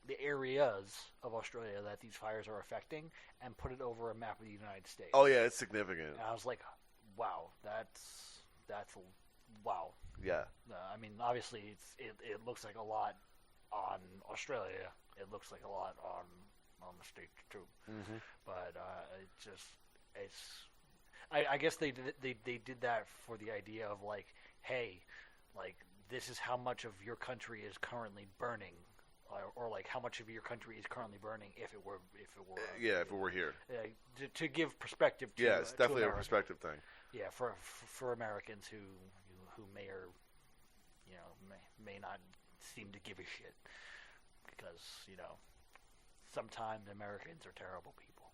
the areas of Australia that these fires are affecting, and put it over a map of the United States. Oh yeah, it's significant. And I was like, wow, that's wow. Yeah. I mean, obviously, it looks like a lot on Australia. It looks like a lot on the States too. Mm-hmm. But it's. I guess they did that for the idea of like, hey, like this is how much of your country is currently burning, or like how much of your country is currently burning if it were if it were here. To give perspective to it's definitely to a perspective thing. Yeah, for Americans who may or may not seem to give a shit, because sometimes Americans are terrible people.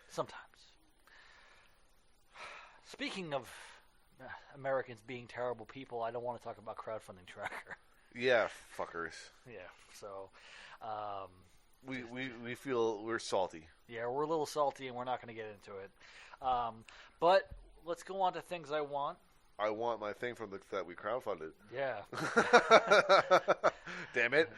Sometimes. Speaking of Americans being terrible people, I don't want to talk about crowdfunding tracker. Yeah, fuckers. Yeah, so we feel we're salty. Yeah, we're a little salty, and we're not going to get into it. But let's go on to things I want. I want my thing from that we crowdfunded. Yeah. Damn it.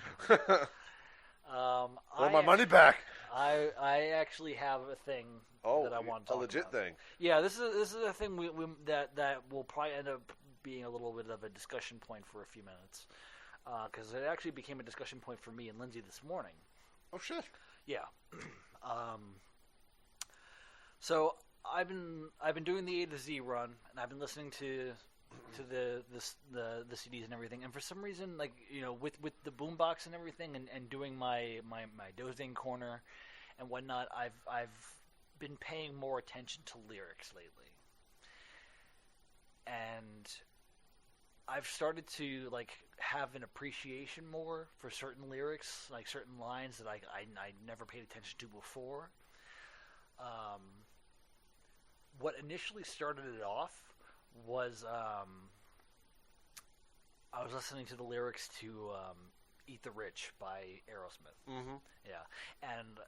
Want my money back. I actually have a thing that I want to talk a legit about. thing. Yeah, this is a thing that will probably end up being a little bit of a discussion point for a few minutes, because it actually became a discussion point for me and Lindsay this morning. Oh shit. Yeah. So I've been doing the A to Z run, and I've been listening to the CDs and everything, and for some reason, like with the boombox and everything, and doing my dozing corner and whatnot, I've been paying more attention to lyrics lately, and I've started to like have an appreciation more for certain lyrics, like certain lines that I never paid attention to before. What initially started it off was I was listening to the lyrics to "Eat the Rich" by Aerosmith. Mm-hmm. Yeah, and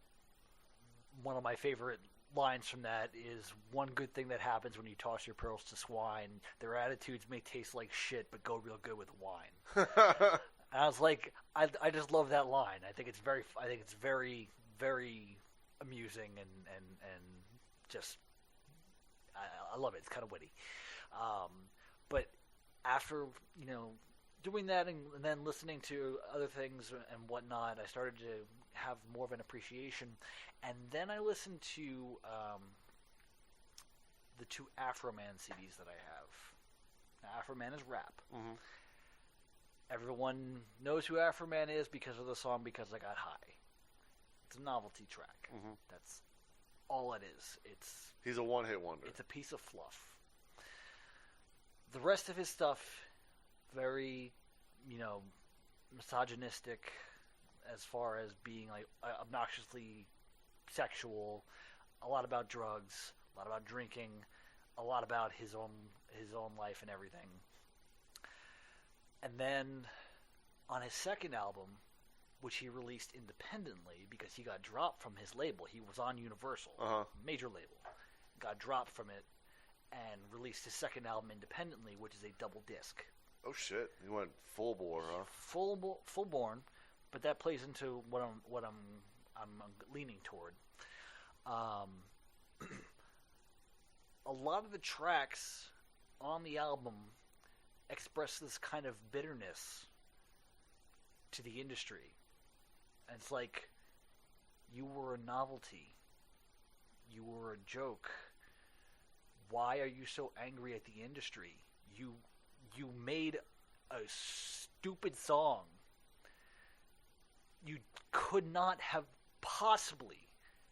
one of my favorite lines from that is, "One good thing that happens when you toss your pearls to swine, their attitudes may taste like shit but go real good with wine." And I was like, I just love that line. I think it's very very amusing and just I love it. It's kind of witty. But after doing that and then listening to other things and whatnot, I started to have more of an appreciation. And then I listened to the 2 Afroman CDs that I have. Now, Afroman is rap. Mm-hmm. Everyone knows who Afroman is because of the song "Because I Got High." It's a novelty track. Mm-hmm. That's all it is. He's a one-hit wonder. It's a piece of fluff. The rest of his stuff, very, misogynistic as far as being like obnoxiously sexual, a lot about drugs, a lot about drinking, a lot about his own life and everything. And then on his second album, which he released independently because he got dropped from his label, he was on Universal, major label, got dropped from it, and released his second album independently, which is a double disc. Oh shit! He went full bore, huh? Full born, but that plays into what I'm leaning toward. A lot of the tracks on the album express this kind of bitterness to the industry. And it's like, you were a novelty. You were a joke. Why are you so angry at the industry? You made a stupid song. You could not have possibly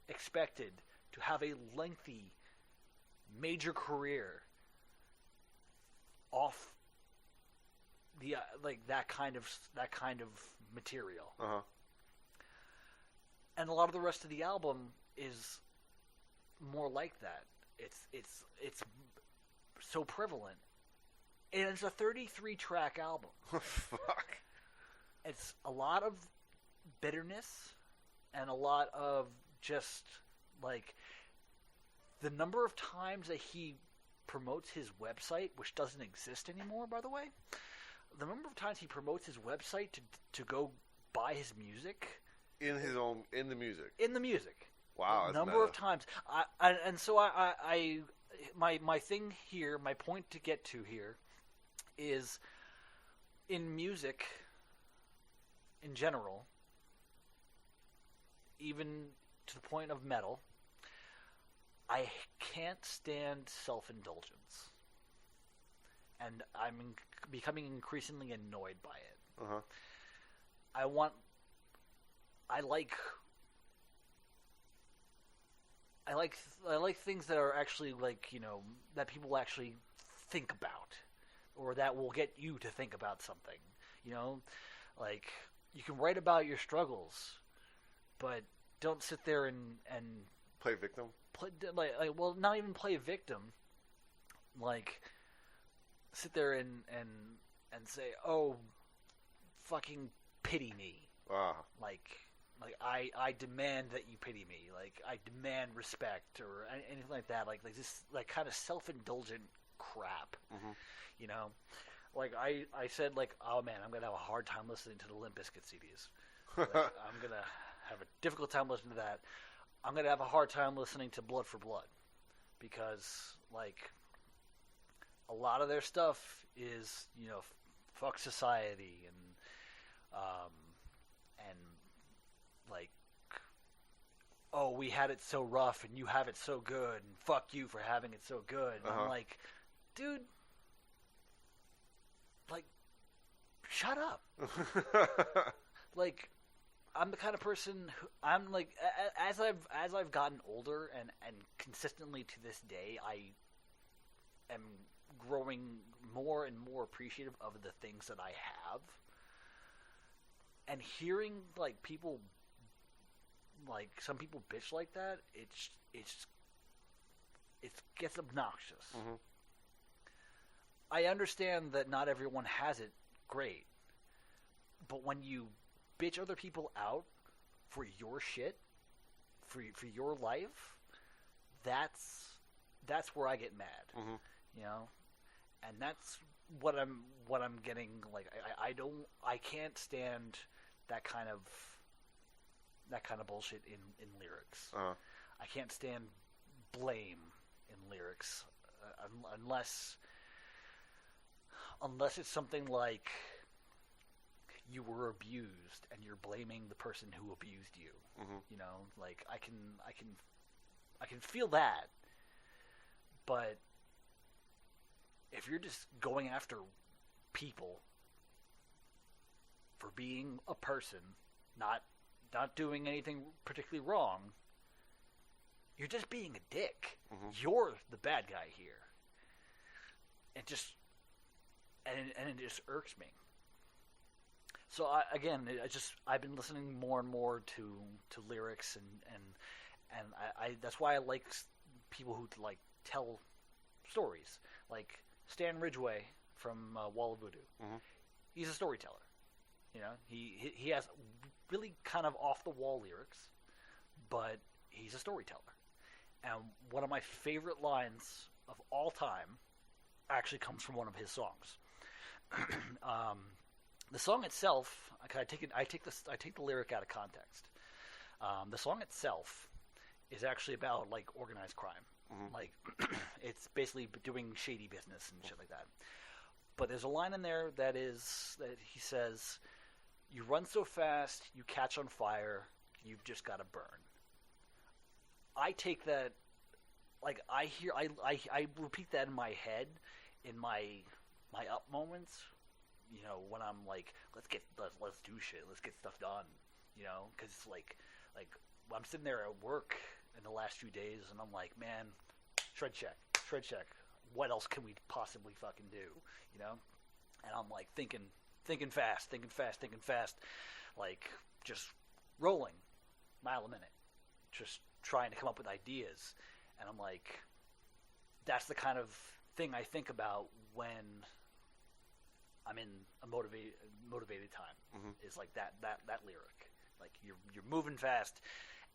expected to have a lengthy major career off the that kind of material. And a lot of the rest of the album is more like that. It's so prevalent. And it's a 33-track album. Fuck. It's a lot of bitterness and a lot of just like the number of times that he promotes his website, which doesn't exist anymore, by the way. The number of times he promotes his website to go buy his music. In the music. In the music. Wow. Number of times. My thing here, my point to get to here is in music in general, even to the point of metal, I can't stand self-indulgence. And I'm becoming increasingly annoyed by it. I like things that are actually that people actually think about, or that will get you to think about something. Like you can write about your struggles, but don't sit there and play victim. Well, not even play victim. Like sit there and say, "Oh, fucking pity me." Like I demand that you pity me. Like I demand respect or anything like that. Like this kind of self-indulgent crap. Like I said, oh man, I'm gonna have a hard time listening to the Limp Bizkit CDs. I'm gonna have a difficult time listening to that. I'm gonna have a hard time listening to Blood for Blood because a lot of their stuff is fuck society and oh, we had it so rough and you have it so good and fuck you for having it so good. And I'm like, dude, shut up. I'm the kind of person who I'm as I've gotten older and consistently to this day, I am growing more and more appreciative of the things that I have. And hearing people some people bitch like that, it gets obnoxious. I understand that not everyone has it great, but when you bitch other people out for your shit, for your life, that's where I get mad. And that's what I'm getting. I can't stand that kind of bullshit in lyrics. I can't stand blame in lyrics unless it's something like you were abused and you're blaming the person who abused you. I can feel that, but if you're just going after people for being a person, not doing anything particularly wrong, you're just being a dick. You're the bad guy here. And just and it just irks me. So I've been listening more and more to lyrics and I that's why I like people who like tell stories, like Stan Ridgway from Wall of Voodoo. Mm-hmm. He's a storyteller. You know, he has really kind of off the wall lyrics, but he's a storyteller. And one of my favorite lines of all time actually comes from one of his songs. The song itself, I take the lyric out of context. The song itself is actually about like organized crime. Mm-hmm. Like it's basically doing shady business and shit like that. But there's a line in there that he says, "You run so fast, you catch on fire, you've just got to burn." I take that, like I repeat that in my head, in my up moments. You know, when I'm like, let's do shit, let's get stuff done. You know, because like I'm sitting there at work in the last few days, and I'm like, man, shred check. What else can we possibly fucking do? You know, and I'm like thinking fast, like just rolling mile a minute, just trying to come up with ideas. And I'm like, that's the kind of thing I think about when I'm in a motivated time. Mm-hmm. Is like that lyric. Like you're moving fast,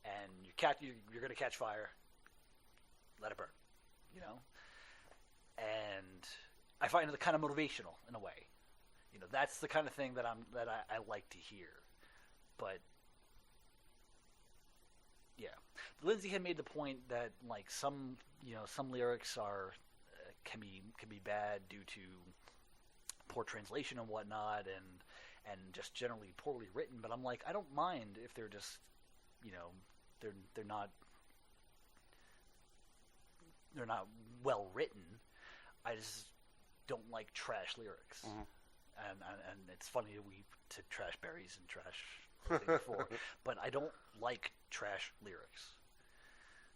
and you're gonna catch fire. Let it burn, you know. And I find it kind of motivational in a way. You know, that's the kind of thing that I like to hear. But yeah, Lindsay had made the point that like some lyrics are can be bad due to poor translation and whatnot, and just generally poorly written. But I'm like, I don't mind if they're just, you know, they're not well written. I just don't like trash lyrics. Mm-hmm. And it's funny to trash berries and trash things before, but I don't like trash lyrics.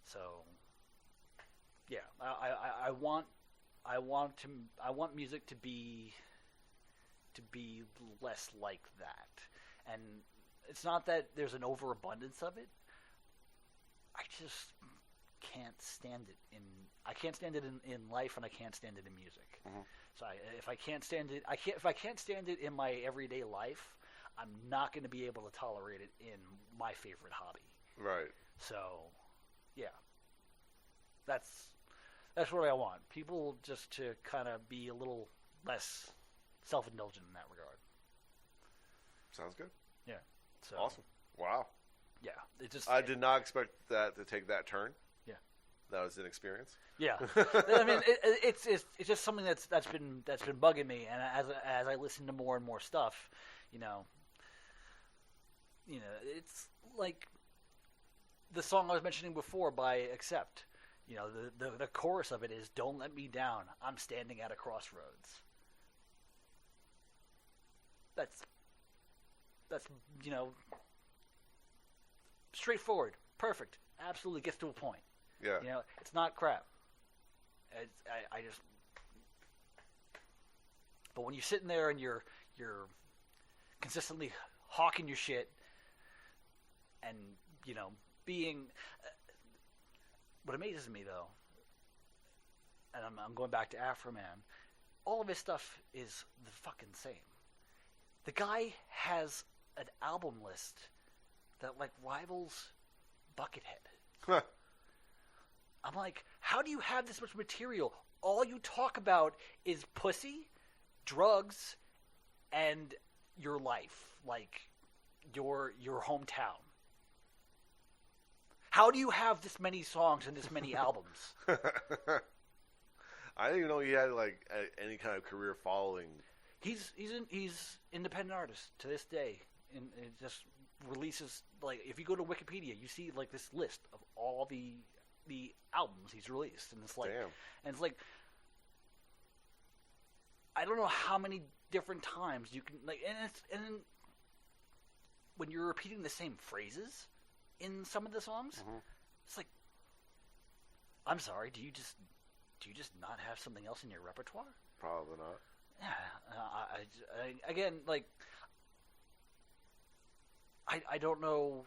So yeah, I want music to be less like that. And it's not that there's an overabundance of it. I just can't stand it in life, and I can't stand it in music. Mm-hmm. So if I can't stand it in my everyday life, I'm not going to be able to tolerate it in my favorite hobby. Right. So, yeah, that's what I want. People just to kind of be a little less self-indulgent in that regard. Sounds good. Yeah. So Awesome. Wow. Yeah. I did not expect that to take that turn. Yeah. That was an experience. Yeah. I mean, it's just something that's been bugging me, and as I listen to more and more stuff, you know, it's like the song I was mentioning before by Accept. You know, the chorus of it is, "Don't let me down. I'm standing at a crossroads." That's you know, straightforward, perfect, absolutely gets to a point. Yeah. You know, it's not crap. I just. But when you're sitting there and you're consistently hawking your shit, and you know, being. What amazes me though, and I'm going back to Afro Man, all of his stuff is the fucking same. The guy has an album list that like rivals Buckethead. Huh. I'm like, how do you have this much material? All you talk about is pussy, drugs, and your life, like your hometown. How do you have this many songs and this many albums? I didn't even know he had like any kind of career following. He's independent artist to this day, and it just releases, like, if you go to Wikipedia, you see like this list of all the albums he's released, and it's like, Damn. and it's like, I don't know how many different times you can like, and then when you're repeating the same phrases in some of the songs, Mm-hmm. it's like, I'm sorry, do you just not have something else in your repertoire? Probably not. Again, like, I don't know.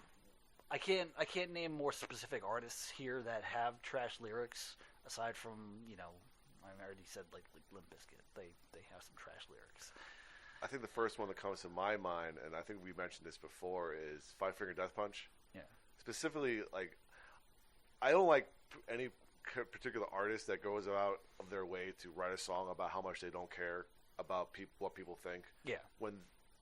I can't name more specific artists here that have trash lyrics aside from, I already said like Limp Bizkit. They have some trash lyrics. I think the first one that comes to my mind, and I think we mentioned this before, is Five Finger Death Punch. Yeah. Specifically, like, I don't like any particular artist that goes out of their way to write a song about how much they don't care about what people think. Yeah. When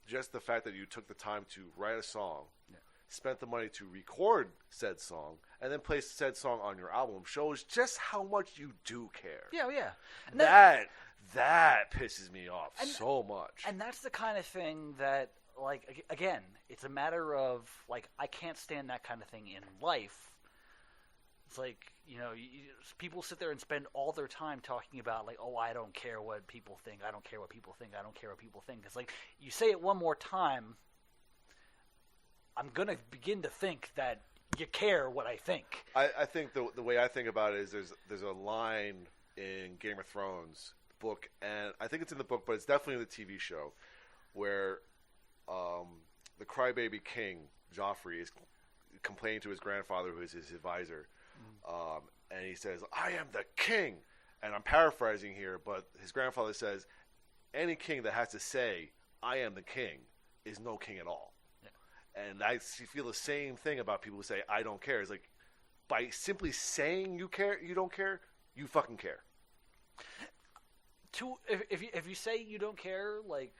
just the fact that you took the time to write a song, yeah. spent the money to record said song, and then place said song on your album shows just how much you do care. Yeah, yeah. And that pisses me off so much. And that's the kind of thing that, like, again, it's a matter of, like, I can't stand that kind of thing in life. It's like, people sit there and spend all their time talking about, like, oh, I don't care what people think. I don't care what people think. I don't care what people think. It's like, you say it one more time, I'm going to begin to think that you care what I think. I think the way I think about it is there's a line in Game of Thrones book, and I think it's in the book, but it's definitely in the TV show, where the crybaby king, Joffrey, is complaining to his grandfather, who is his advisor, and he says, I am the king. And I'm paraphrasing here, but his grandfather says, any king that has to say, I am the king, is no king at all. Yeah. And I feel the same thing about people who say, I don't care. It's like, by simply saying you don't care, you fucking care. If you say you don't care, like...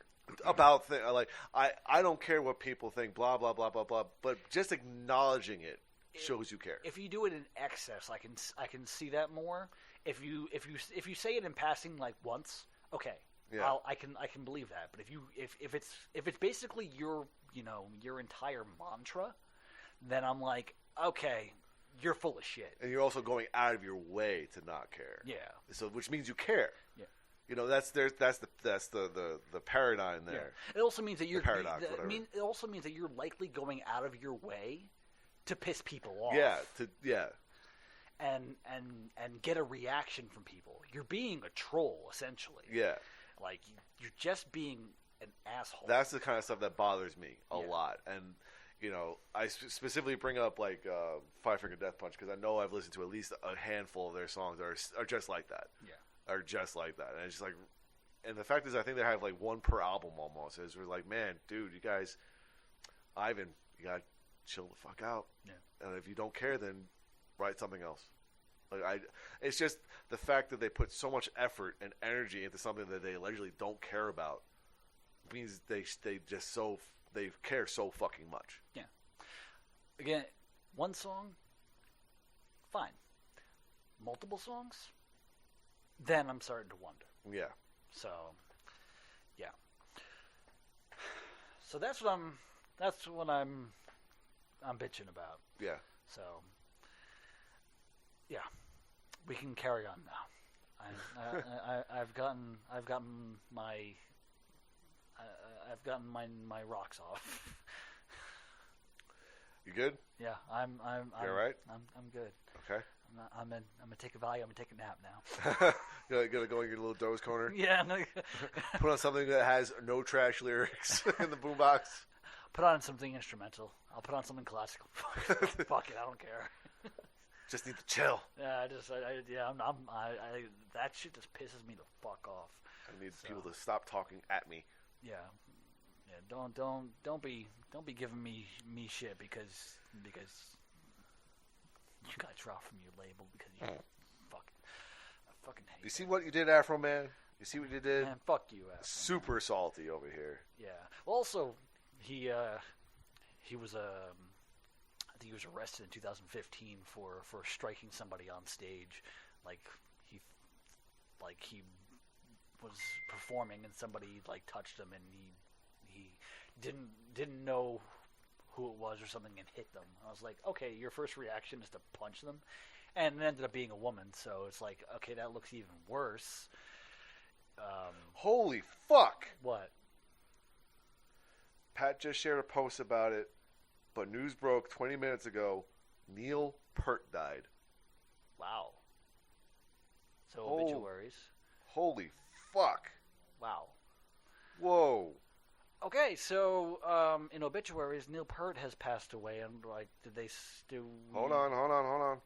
about like, I don't care what people think, blah, blah, blah, blah, blah, but just acknowledging it shows you care. If you do it in excess, I can see that more. If you say it in passing, like, once, okay, yeah. I can believe that. But if it's basically your entire mantra, then I'm like, okay, you're full of shit. And you're also going out of your way to not care. Yeah. So which means you care. Yeah. That's the paradigm there. Yeah. It also means that you're paradox, it also means that you're likely going out of your way to piss people off. Yeah. And get a reaction from people. You're being a troll, essentially. Yeah. Like, you're just being an asshole. That's the kind of stuff that bothers me a lot. And, I specifically bring up, like, Five Finger Death Punch because I know I've listened to at least a handful of their songs that are just like that. Yeah. Are just like that. And it's just like, and the fact is, I think they have, like, one per album almost. We're like, man, dude, you guys, Ivan, you got to chill the fuck out. Yeah. And if you don't care, then write something else. Like, it's just the fact that they put so much effort and energy into something that they allegedly don't care about means they care so fucking much. Yeah. Again, one song, fine. Multiple songs, then I'm starting to wonder. Yeah. So, yeah. So that's what I'm bitching about. Yeah. So, yeah, we can carry on now. I've gotten my rocks off. You good? Yeah, I'm You all right? I'm good. Okay. I'm gonna take a Valium. I'm gonna take a nap now. You gotta go in your little doze corner. Yeah. No. Put on something that has no trash lyrics in the boombox. Put on something instrumental. I'll put on something classical. Fuck it, I don't care. Just need to chill. Yeah, that shit just pisses me the fuck off. I need people to stop talking at me. Yeah. Don't be giving me shit because you got dropped from your label because you I fucking hate. You see what you did, Afro Man? You see what you did? Man, fuck you, Afro. Super salty over here. Yeah. Well, also he was I think he was arrested in 2015 for striking somebody on stage. Like he was performing and somebody like touched him and he didn't know who it was or something and hit them. I was like, okay, your first reaction is to punch them, and it ended up being a woman. So it's like, okay, that looks even worse. Holy fuck! What? Pat just shared a post about it, but news broke 20 minutes ago. Neil Peart died. Wow. So obituaries. Holy fuck! Wow. Whoa. Okay, so in obituaries, Neil Peart has passed away, and like, did they still? Hold on.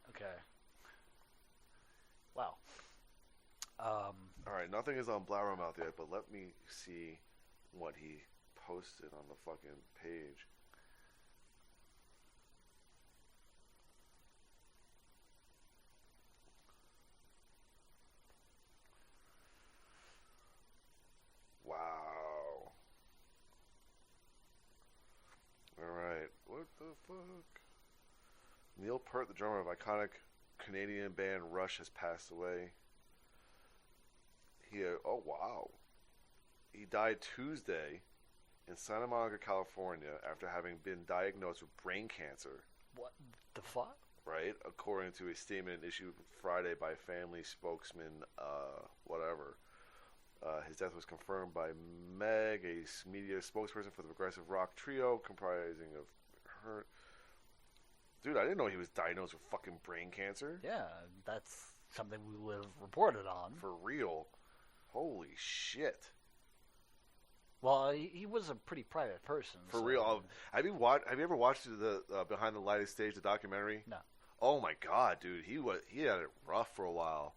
Okay. Wow. All right, nothing is on Blabbermouth yet, but let me see what he posted on the fucking page. Wow. Alright, what the fuck? Neil Peart, the drummer of iconic Canadian band Rush, has passed away. Oh wow. He died Tuesday in Santa Monica, California, after having been diagnosed with brain cancer. What the fuck? Right? According to a statement issued Friday by family spokesman, whatever. His death was confirmed by Meg, a media spokesperson for the progressive rock trio comprising of her. Dude, I didn't know he was diagnosed with fucking brain cancer. Yeah, that's something we would have reported on. For real. Holy shit. Well, he was a pretty private person. For so. real. Have you ever watched the Behind the Lighted Stage, the documentary? No. Oh my god, dude. He had it rough for a while.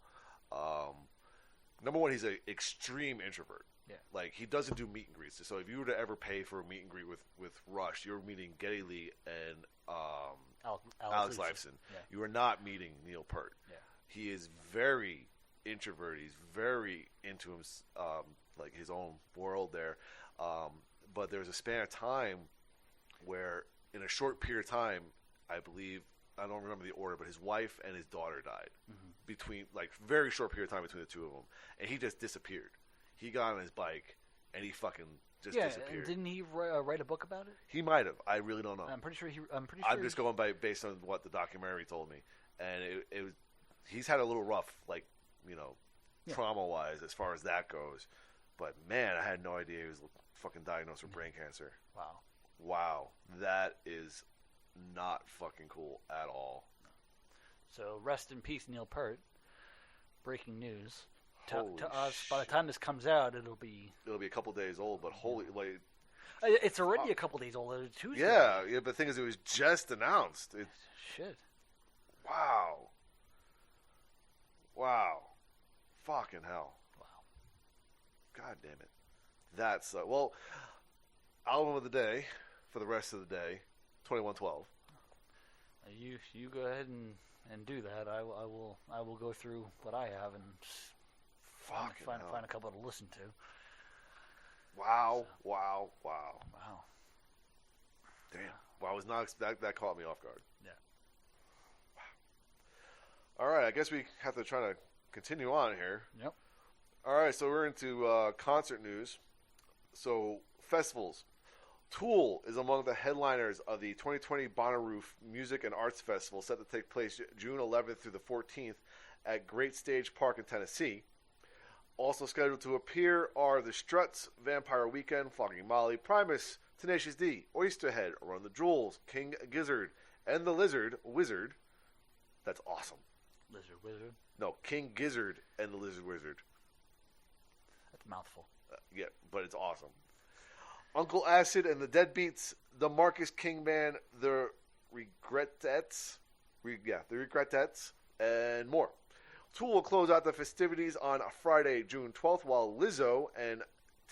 Number one, he's an extreme introvert. Yeah. Like, he doesn't do meet and greets. So if you were to ever pay for a meet and greet with Rush, you're meeting Geddy Lee and Alex Lifeson. Yeah. You are not meeting Neil Peart. Yeah. He is very introverted. He's very into him, like his own world there. But there's a span of time where, in a short period of time, I believe, I don't remember the order, but his wife and his daughter died. Mm-hmm. Between, like, very short period of time between the two of them. And he just disappeared. He got on his bike, and he fucking just disappeared. And didn't he write a book about it? He might have. I really don't know. I'm pretty sure. I'm just going based on what the documentary told me. And it was, he's had a little rough, like, trauma-wise as far as that goes. But, man, I had no idea he was fucking diagnosed with brain cancer. Wow. That is not fucking cool at all. So, rest in peace, Neil Peart. Breaking news. Holy to us, by the time this comes out, it'll be a couple days old, but holy, like... It's already a couple days old. It's Tuesday. Yeah, but the thing is, it was just announced. Shit. Wow. Fucking hell. Wow. God damn it. That's, well, album of the day, for the rest of the day, 2112. You go ahead and do that. I will go through what I have and find a couple to listen to. Wow. Damn. Well, I was not that caught me off guard. Yeah. Wow. All right, I guess we have to try to continue on here. Yep. All right, so we're into concert news. So, festivals. Tool is among the headliners of the 2020 Bonnaroo Music and Arts Festival, set to take place June 11th through the 14th at Great Stage Park in Tennessee. Also scheduled to appear are The Struts, Vampire Weekend, Flogging Molly, Primus, Tenacious D, Oysterhead, Run the Jewels, King Gizzard, and the Lizard Wizard. That's awesome. Lizard Wizard? No, King Gizzard and the Lizard Wizard. That's a mouthful. Yeah, but it's awesome. Uncle Acid and the Deadbeats, the Marcus King Band, the Regrettettes, and more. Tool will close out the festivities on Friday, June 12th, while Lizzo and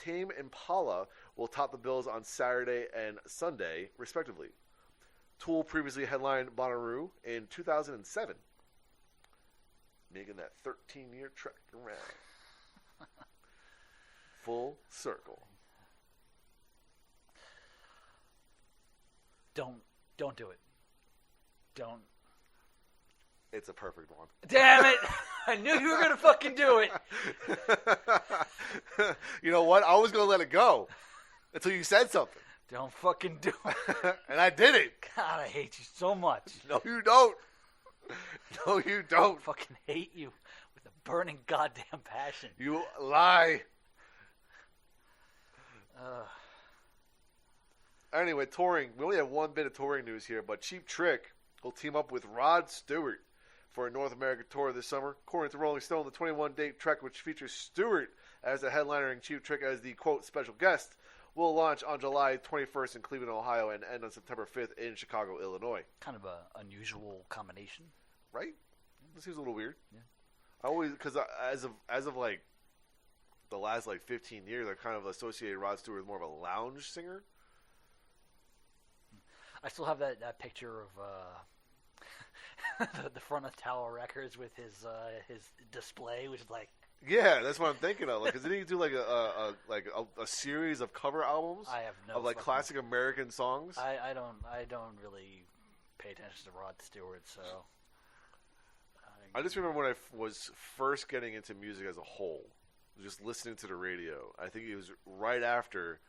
Tame Impala will top the bills on Saturday and Sunday, respectively. Tool previously headlined Bonnaroo in 2007, making that 13-year trek around. Full circle. Don't do it. Don't. It's a perfect one. Damn it! I knew you were gonna fucking do it. You know what? I was gonna let it go until you said something. Don't fucking do it. And I did it. God, I hate you so much. No, you don't. No, you don't. I fucking hate you with a burning goddamn passion. You lie. Anyway, touring. We only have one bit of touring news here, but Cheap Trick will team up with Rod Stewart for a North American tour this summer. According to Rolling Stone, the 21-date trek, which features Stewart as the headliner and Cheap Trick as the, quote, special guest, will launch on July 21st in Cleveland, Ohio, and end on September 5th in Chicago, Illinois. Kind of a unusual combination. Right? This seems a little weird. Yeah. I always, because as of like the last like 15 years, I kind of associated Rod Stewart with more of a lounge singer. I still have that picture of the front of Tower Records with his display, which is like. Yeah, that's what I'm thinking of. Like, 'cause didn't he do like a series of cover albums? I have no of like classic American songs. I don't really pay attention to Rod Stewart, so. I just remember when I was first getting into music as a whole, just listening to the radio. I think it was right after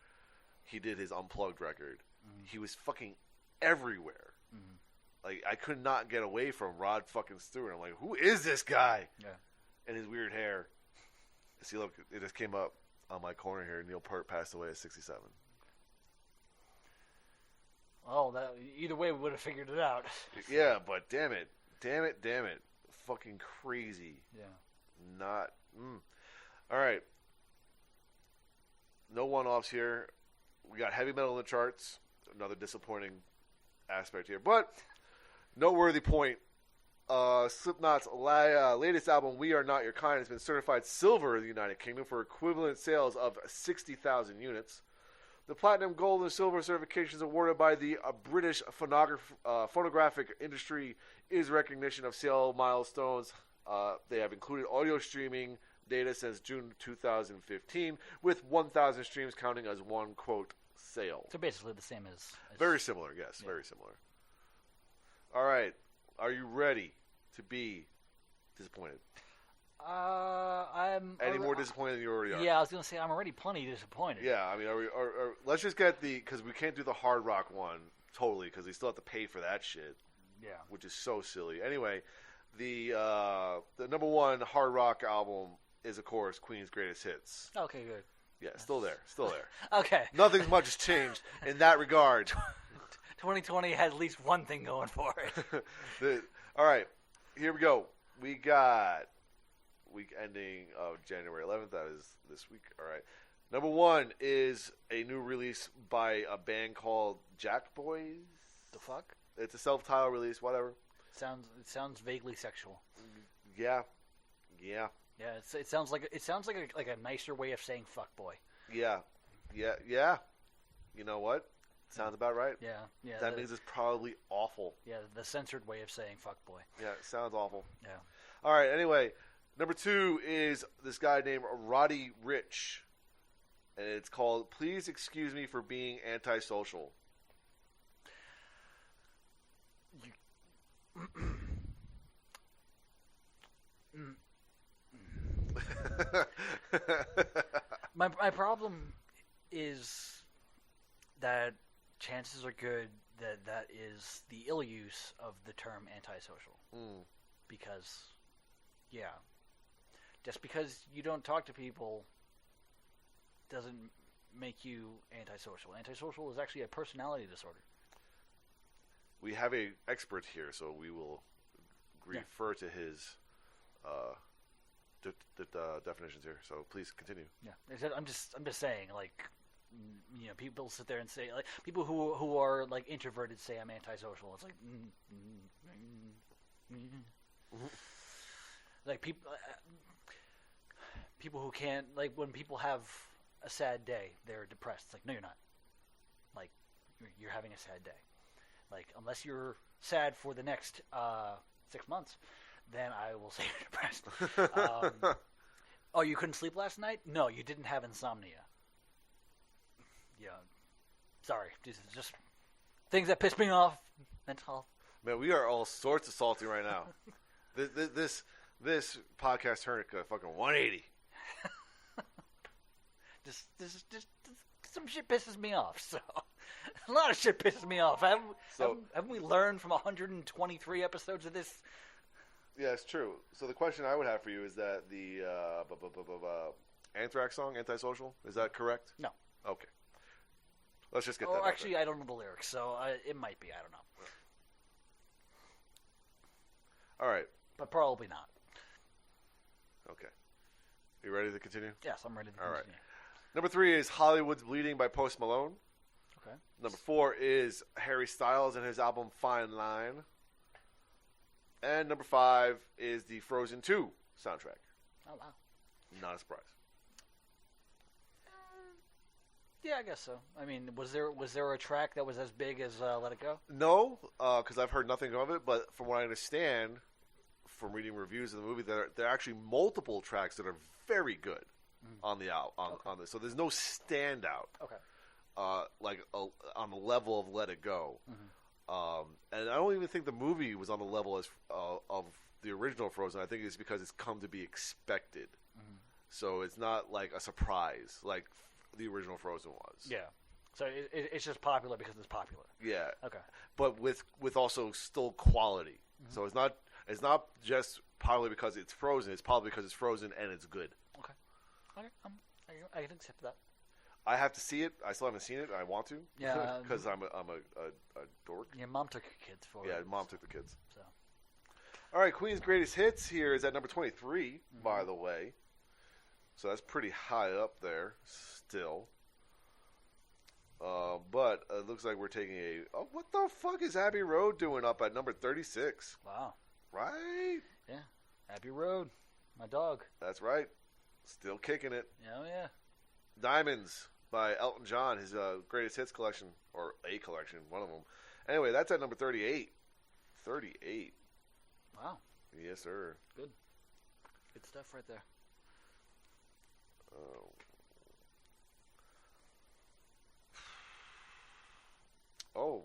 he did his Unplugged record. Mm-hmm. He was fucking everywhere. Mm-hmm. Like, I could not get away from Rod fucking Stewart. I'm like, who is this guy? Yeah. And his weird hair. See, look, it just came up on my corner here. Neil Peart passed away at 67. Oh, either way, we would have figured it out. Yeah, but damn it. Fucking crazy. Yeah. Not. All right. No one-offs here. We got heavy metal in the charts. Another disappointing aspect here. But, noteworthy point. Slipknot's latest album, We Are Not Your Kind, has been certified silver in the United Kingdom for equivalent sales of 60,000 units. The platinum, gold, and silver certifications awarded by the British phonographic industry is recognition of sale milestones. They have included audio streaming data since June 2015, with 1,000 streams counting as one, quote, sale. So basically the same as very similar, yes, yeah. Very similar. All right. Are you ready to be disappointed? I'm any more disappointed than you already are. Yeah, I was gonna say I'm already plenty disappointed. Yeah, I mean, let's just get because we can't do the hard rock one totally because we still have to pay for that shit. Yeah, which is so silly. Anyway, the number one hard rock album is of course Queen's Greatest Hits. Okay, good. Yeah, still there. Okay, nothing much has changed in that regard. 2020 had at least one thing going for it. All right, here we go. We got week ending of January 11th. That is this week. All right. Number one is a new release by a band called Jack Boys. The fuck? It's a self-titled release. Whatever. It sounds vaguely sexual. Yeah. Yeah. It sounds like a nicer way of saying fuck boy. Yeah. You know what? Sounds about right. Yeah. That means it's probably awful. Yeah, the censored way of saying fuck boy. Yeah, it sounds awful. Yeah. All right. Anyway, number two is this guy named Roddy Ricch, and it's called "Please Excuse Me for Being Antisocial." My problem is that chances are good that is the ill use of the term antisocial. Because, yeah, just because you don't talk to people doesn't make you antisocial. Antisocial is actually a personality disorder. We have a expert here, so we will refer to his definitions here. So please continue. Yeah, I'm just saying, like, you know, people sit there and say, like, people who are like introverted say I'm antisocial. It's like, like people who can't, like, when people have a sad day, they're depressed. It's like, no, you're not. Like, you're having a sad day. Like, unless you're sad for the next 6 months, then I will say you're depressed. Oh, you couldn't sleep last night? No, you didn't have insomnia. Yeah, sorry. These are just things that piss me off. Mental health. Man, we are all sorts of salty right now. This podcast turned a fucking 180. just some shit pisses me off. So a lot of shit pisses me off. Haven't we learned from 123 episodes of this? Yeah, it's true. So the question I would have for you is that the Anthrax song, Antisocial, is that correct? No. Okay. Let's just get that. Oh, actually, I don't know the lyrics, so it might be. I don't know. All right. but probably not. Okay. You ready to continue? Yes, I'm ready to All continue. right. Number 3 is Hollywood's Bleeding by Post Malone. Okay. Number 4 is Harry Styles and his album Fine Line. And number 5 is the Frozen 2 soundtrack. Oh, wow. Not a surprise. Yeah, I guess so. I mean, was there a track that was as big as Let It Go? No, because I've heard nothing of it. But from what I understand, from reading reviews of the movie, there are actually multiple tracks that are very good on the on this. So there's no standout. Okay. On the level of Let It Go. And I don't even think the movie was on the level as of the original Frozen. I think it's because it's come to be expected. So it's not like a surprise like the original Frozen was. Yeah. So it's just popular because it's popular. Yeah. Okay. But with also still quality. So it's not just probably because it's Frozen. It's probably because it's Frozen and it's good. Okay. I can accept that. I have to see it. I still haven't seen it. I want to. Yeah. Because I'm a dork. Your mom took your kids for it. Yeah, mom took the kids. So. All right, Queen's Greatest Hits here is at number 23, by the way. So that's pretty high up there still. But it looks like we're taking oh, what the fuck is Abbey Road doing up at number 36? Wow. Right? Yeah. Abbey Road. My dog. That's right. Still kicking it. Oh, yeah. Diamonds by Elton John, his greatest hits collection, or a collection, one of them. Anyway, that's at number 38. 38. Wow. Yes, sir. Good stuff right there. Oh,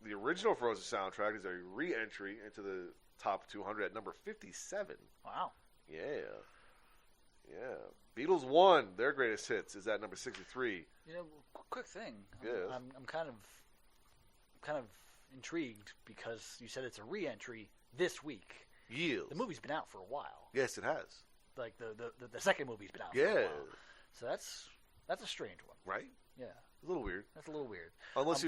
the original Frozen soundtrack is a re-entry into the top 200 at number 57. Wow. Yeah. Yeah. Beatles won their greatest hits is at number 63. You know, quick thing. Yes. I'm kind of intrigued because you said it's a re-entry this week. Yes. The movie's been out for a while. Yes, it has. Like the second movie's been out for a while. So that's a strange one. Right? Yeah. A little weird. That's a little weird. Unless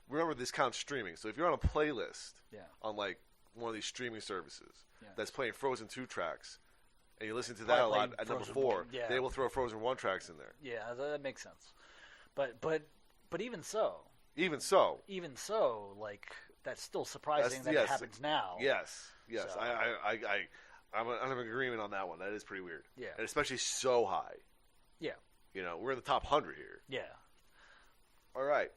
remember this counts streaming. So if you're on a playlist on like one of these streaming services that's playing Frozen 2 tracks, and you listen to that a lot at number 4, they will throw Frozen 1 tracks in there. Yeah, that makes sense. But even so, like that's still surprising that it happens now. Yes. So. I'm in agreement on that one. That is pretty weird. Yeah. And especially so high. Yeah. You know, we're in the top 100 here. Yeah. All right.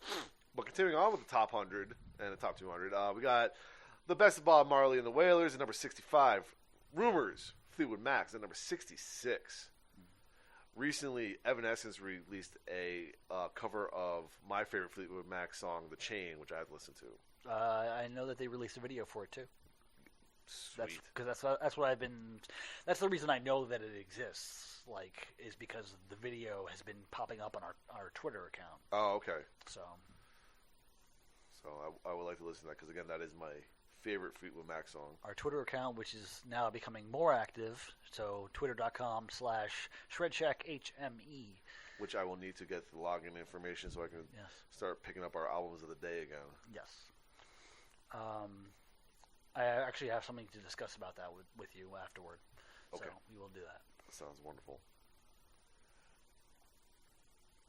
But continuing on with the top 100 and the top 200, we got The Best of Bob Marley and the Wailers at number 65. Rumors, Fleetwood Mac's at number 66. Recently, Evanescence released a cover of my favorite Fleetwood Mac song, The Chain, which I've listened to. I know that they released a video for it, too. Sweet. That's what I've been. That's the reason I know that it exists. Like, is because the video has been popping up on our Twitter account. Oh, okay. So I would like to listen to that because again, that is my favorite Fleetwood Mac song. Our Twitter account, which is now becoming more active, so twitter.com/ShredShackHME. Which I will need to get the login information so I can start picking up our albums of the day again. Yes. I actually have something to discuss about that with you afterward. Okay. So we will do that. That sounds wonderful.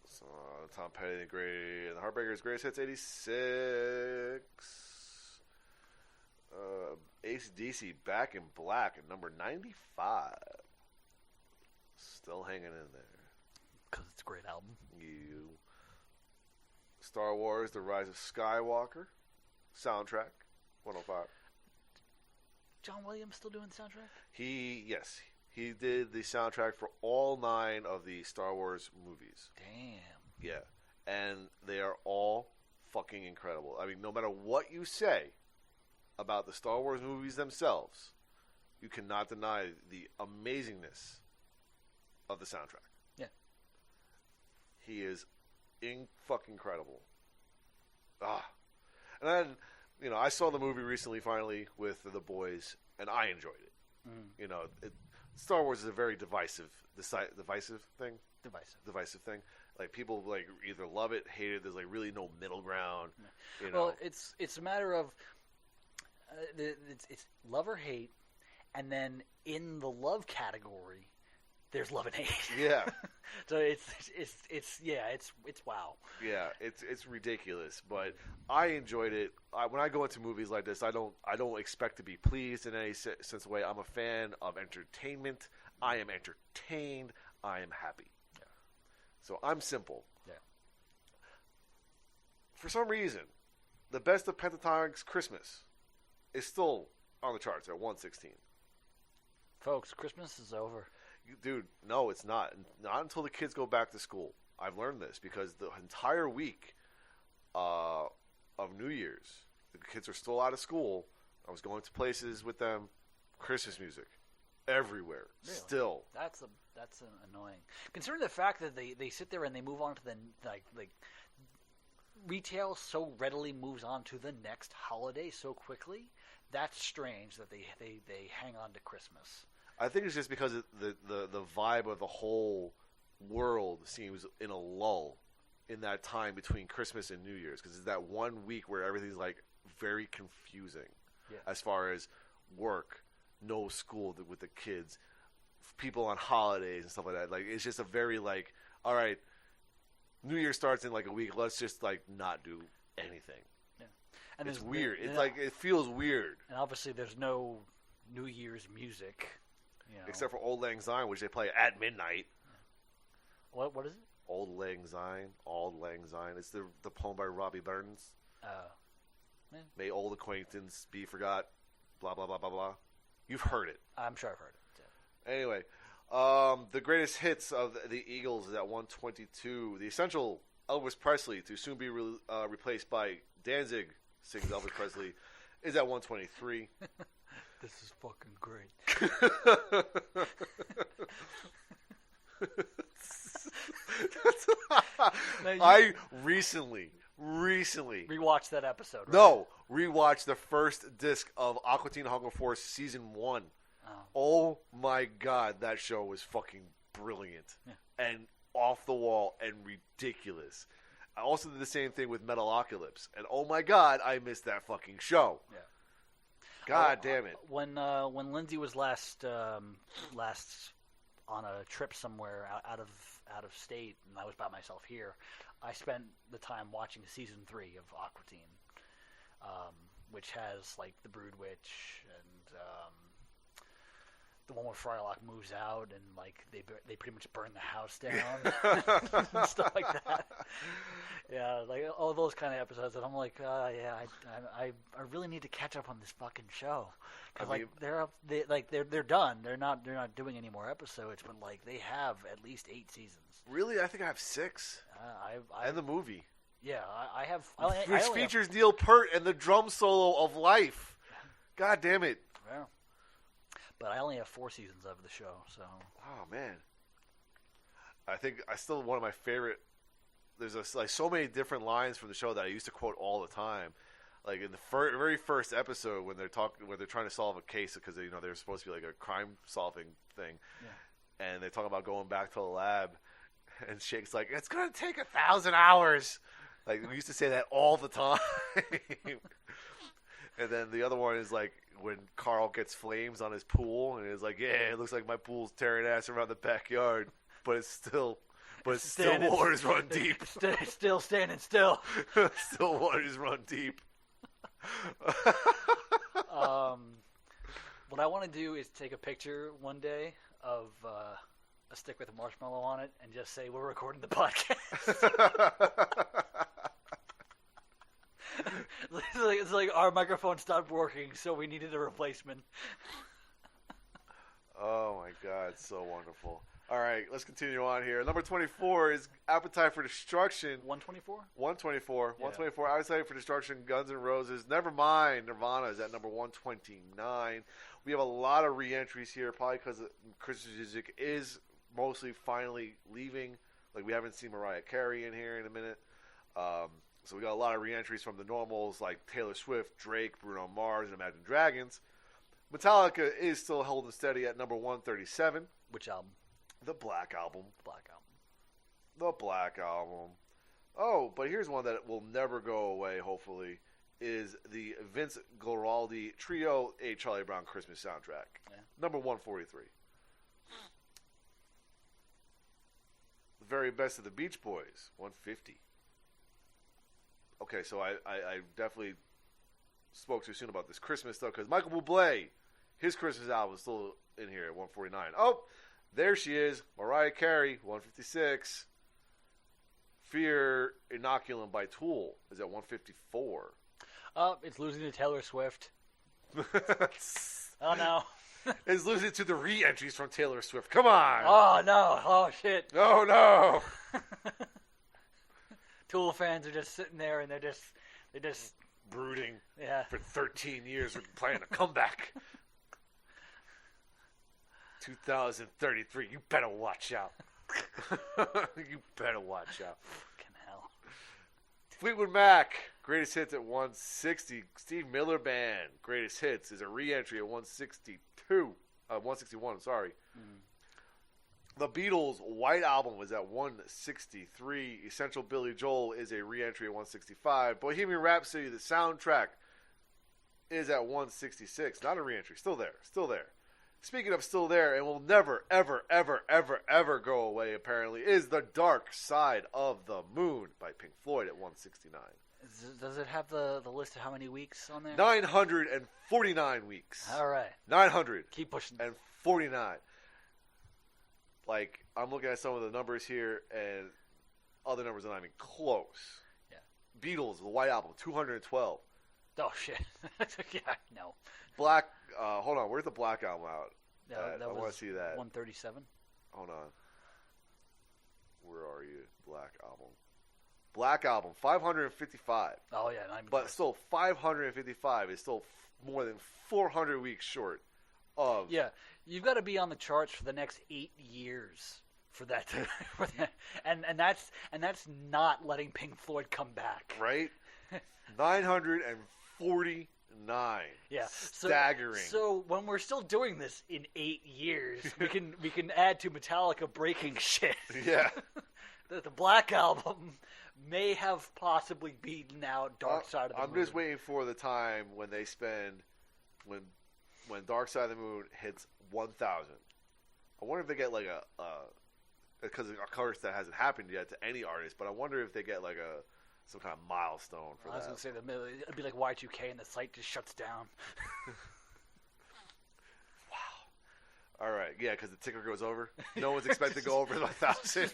So, Tom Petty and the Heartbreakers' Greatest Hits 86. AC/DC Back in Black at number 95. Still hanging in there. Because it's a great album. Star Wars: The Rise of Skywalker soundtrack 105. John Williams still doing the soundtrack? He did the soundtrack for all 9 of the Star Wars movies. Damn. Yeah, and they are all fucking incredible. I mean, no matter what you say about the Star Wars movies themselves, you cannot deny the amazingness of the soundtrack. Yeah. He is fucking incredible. And then, I saw the movie recently, finally, with the boys, and I enjoyed it. Star Wars is a very divisive thing. Divisive thing. Like, people like either love it, hate it. There's like really no middle ground. Well, it's a matter of It's love or hate, and then in the love category, there's love and hate. Yeah. So it's wow. Yeah, it's ridiculous, but I enjoyed it. When I go into movies like this, I don't expect to be pleased in any sense of way. I'm a fan of entertainment. I am entertained. I am happy. Yeah. So I'm simple. Yeah. For some reason, the best of Pentatonic's Christmas is still on the charts at 116. Folks, Christmas is over. Dude, no, it's not. Not until the kids go back to school. I've learned this because the entire week of New Year's, the kids are still out of school. I was going to places with them. Christmas music everywhere. Really? Still. That's annoying. Considering the fact that they sit there and they move on to the like retail so readily moves on to the next holiday so quickly. That's strange that they hang on to Christmas. I think it's just because the vibe of the whole world seems in a lull in that time between Christmas and New Year's, because it's that 1 week where everything's like very confusing as far as work, no school with the kids, people on holidays and stuff like that. Like it's just a very like, all right, New Year starts in like a week. Let's just like not do anything. Yeah, and it's weird. It's like it feels weird. And obviously, there's no New Year's music. You know. Except for Old Lang Syne, which they play at midnight. What is it? Old Lang Syne. Auld Lang Syne. It's the poem by Robbie Burns. May old acquaintance be forgot. Blah, blah, blah, blah, blah. You've heard it. I'm sure I've heard it. Yeah. Anyway, the greatest hits of the Eagles is at 122. The essential Elvis Presley, to soon be replaced by Danzig sings Elvis Presley, is at 123. This is fucking great. I recently rewatched that episode. Right? No, rewatched the first disc of Aqua Teen Hunger Force season 1. Oh my god, that show was fucking brilliant and off the wall and ridiculous. I also did the same thing with Metalocalypse, and oh my god, I missed that fucking show. Yeah. God damn it! When Lindsay was last on a trip somewhere out of state, and I was by myself here, I spent the time watching season 3 of Aqua Teen, which has like the Brood Witch and the one where Frylock moves out and like they pretty much burn the house down and stuff like that. Yeah, like all those kind of episodes, and I'm like, I really need to catch up on this fucking show because they're done. They're not doing any more episodes, but like they have at least 8 seasons. Really, I think I have 6. And the movie. Yeah, I have. Which features Neil Peart and the drum solo of Life. God damn it. Yeah. But I only have 4 seasons of the show, so. Oh man. I think one of my favorite. There's so many different lines from the show that I used to quote all the time. Like in the very first episode when they're trying to solve a case because they're supposed to be like a crime solving thing, and they talk about going back to the lab, and Shake's like, "It's gonna take 1,000 hours." Like we used to say that all the time. And then the other one is like when Carl gets flames on his pool, and it's like, "Yeah, it looks like my pool's tearing ass around the backyard, but it's still waters run deep. Still standing still. Still waters run deep." What I want to do is take a picture one day of a stick with a marshmallow on it and just say we're recording the podcast. It's like our microphone stopped working, so we needed a replacement. Oh my god, so wonderful. All right, let's continue on here. Number 24 is Appetite for Destruction. 124? 124. Yeah. 124, Appetite for Destruction, Guns N' Roses. Nevermind, Nirvana is at number 129. We have a lot of re-entries here, probably because Christmas music is mostly finally leaving. Like, we haven't seen Mariah Carey in here in a minute. So we got a lot of re-entries from the normals, like Taylor Swift, Drake, Bruno Mars, and Imagine Dragons. Metallica is still holding steady at number 137. Which album? The Black Album. Black Album. The Black Album. Oh, but here's one that will never go away, hopefully. is the Vince Guaraldi Trio, a Charlie Brown Christmas soundtrack. Yeah. Number 143. The very best of the Beach Boys, 150. Okay, so I definitely spoke too soon about this Christmas stuff because Michael Bublé, his Christmas album is still in here at 149. Oh, there she is, Mariah Carey, 156. Fear Inoculum by Tool is at 154. It's losing to Taylor Swift. Oh, no. It's losing to the re-entries from Taylor Swift. Come on. Oh, no. Oh, shit. Oh, no. Tool fans are just sitting there, and they're just brooding. Yeah. For 13 years, we're planning a comeback. 2033, you better watch out. You better watch out. Fucking hell. Fleetwood Mac, greatest hits at 160. Steve Miller Band, greatest hits, is a re-entry at 161, sorry. The Beatles' White Album was at 163. Essential Billy Joel is a re-entry at 165. Bohemian Rhapsody, the soundtrack, is at 166. Not a re-entry. Still there. Speaking of still there, and will never, ever, ever, ever, ever go away, apparently, is The Dark Side of the Moon by Pink Floyd at 169. Does it have the list of how many weeks on there? 949 weeks. All right. 900. Keep pushing. And 49. Like, I'm looking at some of the numbers here, and other numbers are not even close. Yeah. Beatles, the White Album, 212. Oh, shit. Yeah, no. Black, hold on, where's the Black Album out? That I want to see that. 137. Hold on. Where are you? Black Album, 555. Oh, yeah. Not even But close. still, 555 is still more than 400 weeks short of... Yeah, you've got to be on the charts for the next 8 years for that. And that's not letting Pink Floyd come back. Right? 949. Yeah, Staggering. So when we're still doing this in 8 years, we can add to Metallica breaking shit. Yeah. The Black Album may have possibly beaten out Dark Side of the Moon. I'm just waiting for the time when they spend when Dark Side of the Moon hits 1,000. I wonder if they get like because of course that hasn't happened yet to any artist, but I wonder if they get like some kind of milestone for that. I was going to say it'd be like Y2K and the site just shuts down. All right, yeah, because the ticker goes over. No one's expected to go over 1,000.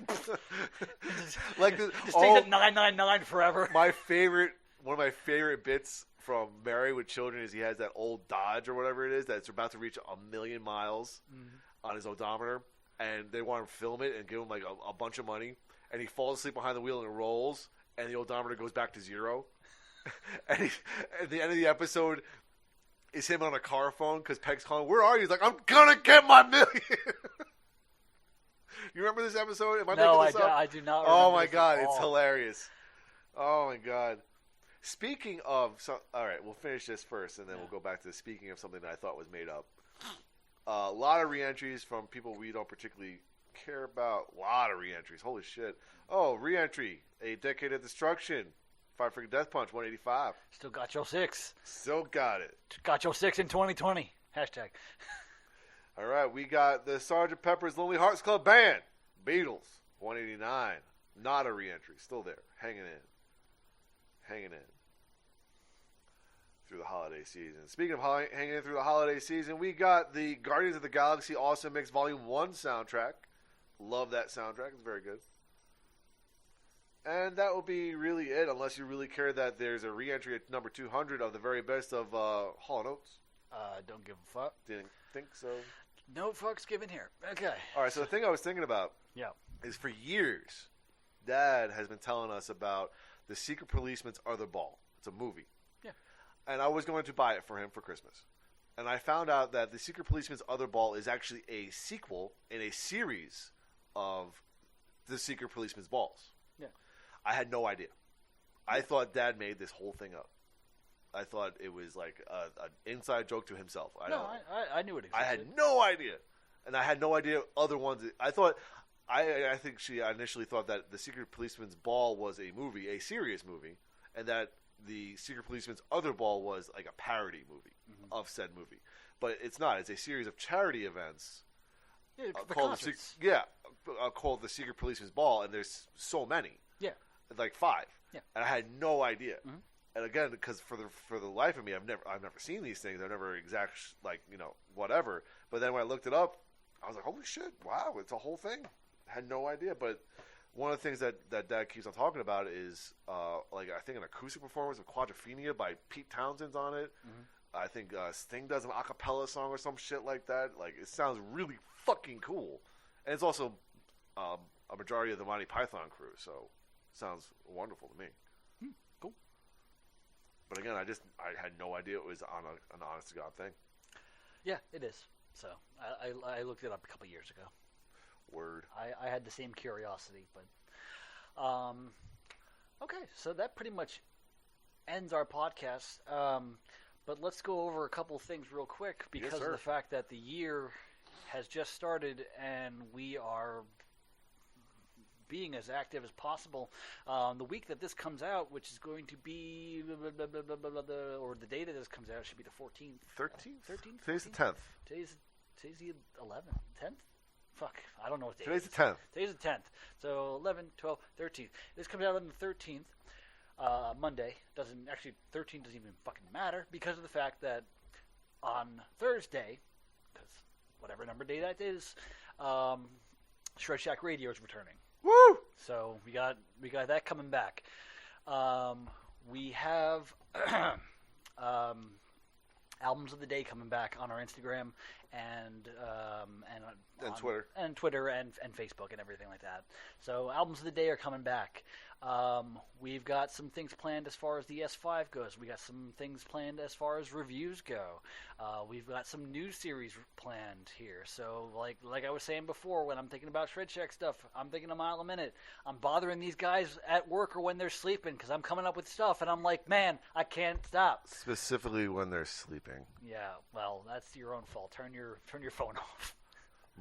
Like just stays at 999 forever. One of my favorite bits from Married with Children is he has that old Dodge or whatever it is that's about to reach 1,000,000 miles on his odometer, and they want to film it and give him like a bunch of money, and he falls asleep behind the wheel and it rolls, and the odometer goes back to 0. And at the end of the episode, is him on a car phone because Peg's calling, "Where are you?" He's like, "I'm gonna get my 1,000,000." You remember this episode? Am I making this up? I do not. Oh my this god, at it's all. hilarious. Oh my god. Speaking of, all right, we'll finish this first, and then we'll go back to speaking of something that I thought was made up. A lot of re-entries from people we don't particularly care about. A lot of re-entries. Holy shit. Oh, re-entry. A Decade of Destruction. Five Finger Death Punch, 185. Still got your 6. Still got it. Got your 6 in 2020. Hashtag. All right, we got the Sgt. Pepper's Lonely Hearts Club Band. Beatles, 189. Not a re-entry. Still there. Hanging in. Through the holiday season. Speaking of hanging in through the holiday season, we got the Guardians of the Galaxy Awesome Mix Volume 1 soundtrack. Love that soundtrack. It's very good. And that will be really it, unless you really care that there's a re-entry at number 200 of the very best of Hall & Oates. Don't give a fuck. Didn't think so. No fucks given here. Okay. All right, so the thing I was thinking about is for years, Dad has been telling us about The Secret Policeman's Other Ball. It's a movie. Yeah. And I was going to buy it for him for Christmas. And I found out that The Secret Policeman's Other Ball is actually a sequel in a series of The Secret Policeman's Balls. Yeah. I had no idea. I thought Dad made this whole thing up. I thought it was like an inside joke to himself. I knew it existed. I had no idea. And I had no idea other ones. I think she initially thought that The Secret Policeman's Ball was a movie, a serious movie, and that the Secret Policeman's other ball was like a parody movie of said movie, but it's not. It's a series of charity events called called the Secret Policeman's Ball, and there's so many. Yeah, like 5. Yeah, and I had no idea. And again, because for the life of me, I've never seen these things. I've never whatever. But then when I looked it up, I was like, holy shit, wow, it's a whole thing. I had no idea. But one of the things that Dad keeps on talking about is like I think an acoustic performance of Quadrophenia by Pete Townshend's on it. I think Sting does an a cappella song or some shit like that. Like, it sounds really fucking cool. And it's also a majority of the Monty Python crew, so it sounds wonderful to me. Cool. But again, I had no idea it was on an honest to God thing. Yeah, it is. So I looked it up a couple years ago. Word. I had the same curiosity, but okay. So that pretty much ends our podcast. But let's go over a couple things real quick because of the fact that the year has just started and we are being as active as possible. The week that this comes out, which is going to be, or the day that this comes out should be the 14th. 13th? Today's the 10th. Today's the 11th? 10th? Fuck, I don't know what day Today's it is. the 10th. Today's the 10th. So 11, 12, 13th. This comes out on the 13th. Monday. 13 doesn't even fucking matter because of the fact that on Thursday, because whatever number day that is, Shred Shack Radio is returning. Woo! So we got that coming back. We have albums of the day coming back on our Instagram and Twitter and Facebook and everything like that. So albums of the day are coming back. We've got some things planned as far as the S5 goes. We got some things planned as far as reviews go. We've got some new series planned here. So like I was saying before, when I'm thinking about Shred Shack stuff, I'm thinking a mile a minute. I'm bothering these guys at work or when they're sleeping because I'm coming up with stuff and I'm like, man, I can't stop. Specifically when they're sleeping. Yeah, well, that's your own fault. Turn your phone off.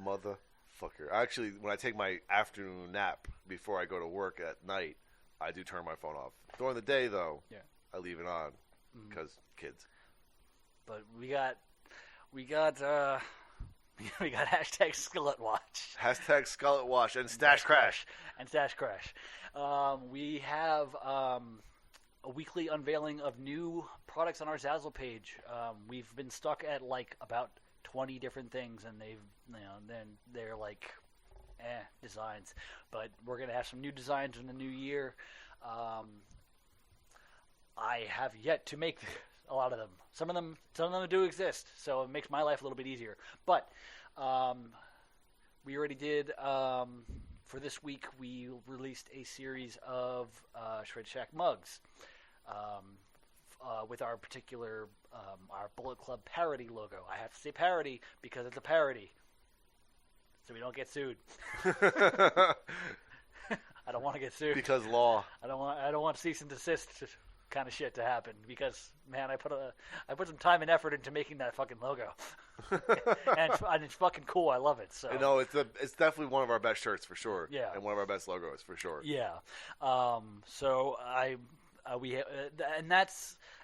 Motherfucker. Actually, when I take my afternoon nap before I go to work at night, I do turn my phone off. During the day, though, I leave it on because kids. But we got hashtag Skillet Watch. Hashtag Skillet Watch and Stash Crash. And Stash Crash. We have a weekly unveiling of new products on our Zazzle page. We've been stuck at like about 20 different things, and they're like designs. But we're gonna have some new designs in the new year. I have yet to make a lot of them. Some of them do exist, so it makes my life a little bit easier. But we already did. For this week, we released a series of Shred Shack mugs with our particular our Bullet Club parody logo. I have to say parody because it's a parody, so we don't get sued. I don't want to get sued because law. I don't want cease and desist kind of shit to happen because, man, I put some time and effort into making that fucking logo, and it's fucking cool. I love it. So it's definitely one of our best shirts for sure. Yeah, and one of our best logos for sure. Yeah. So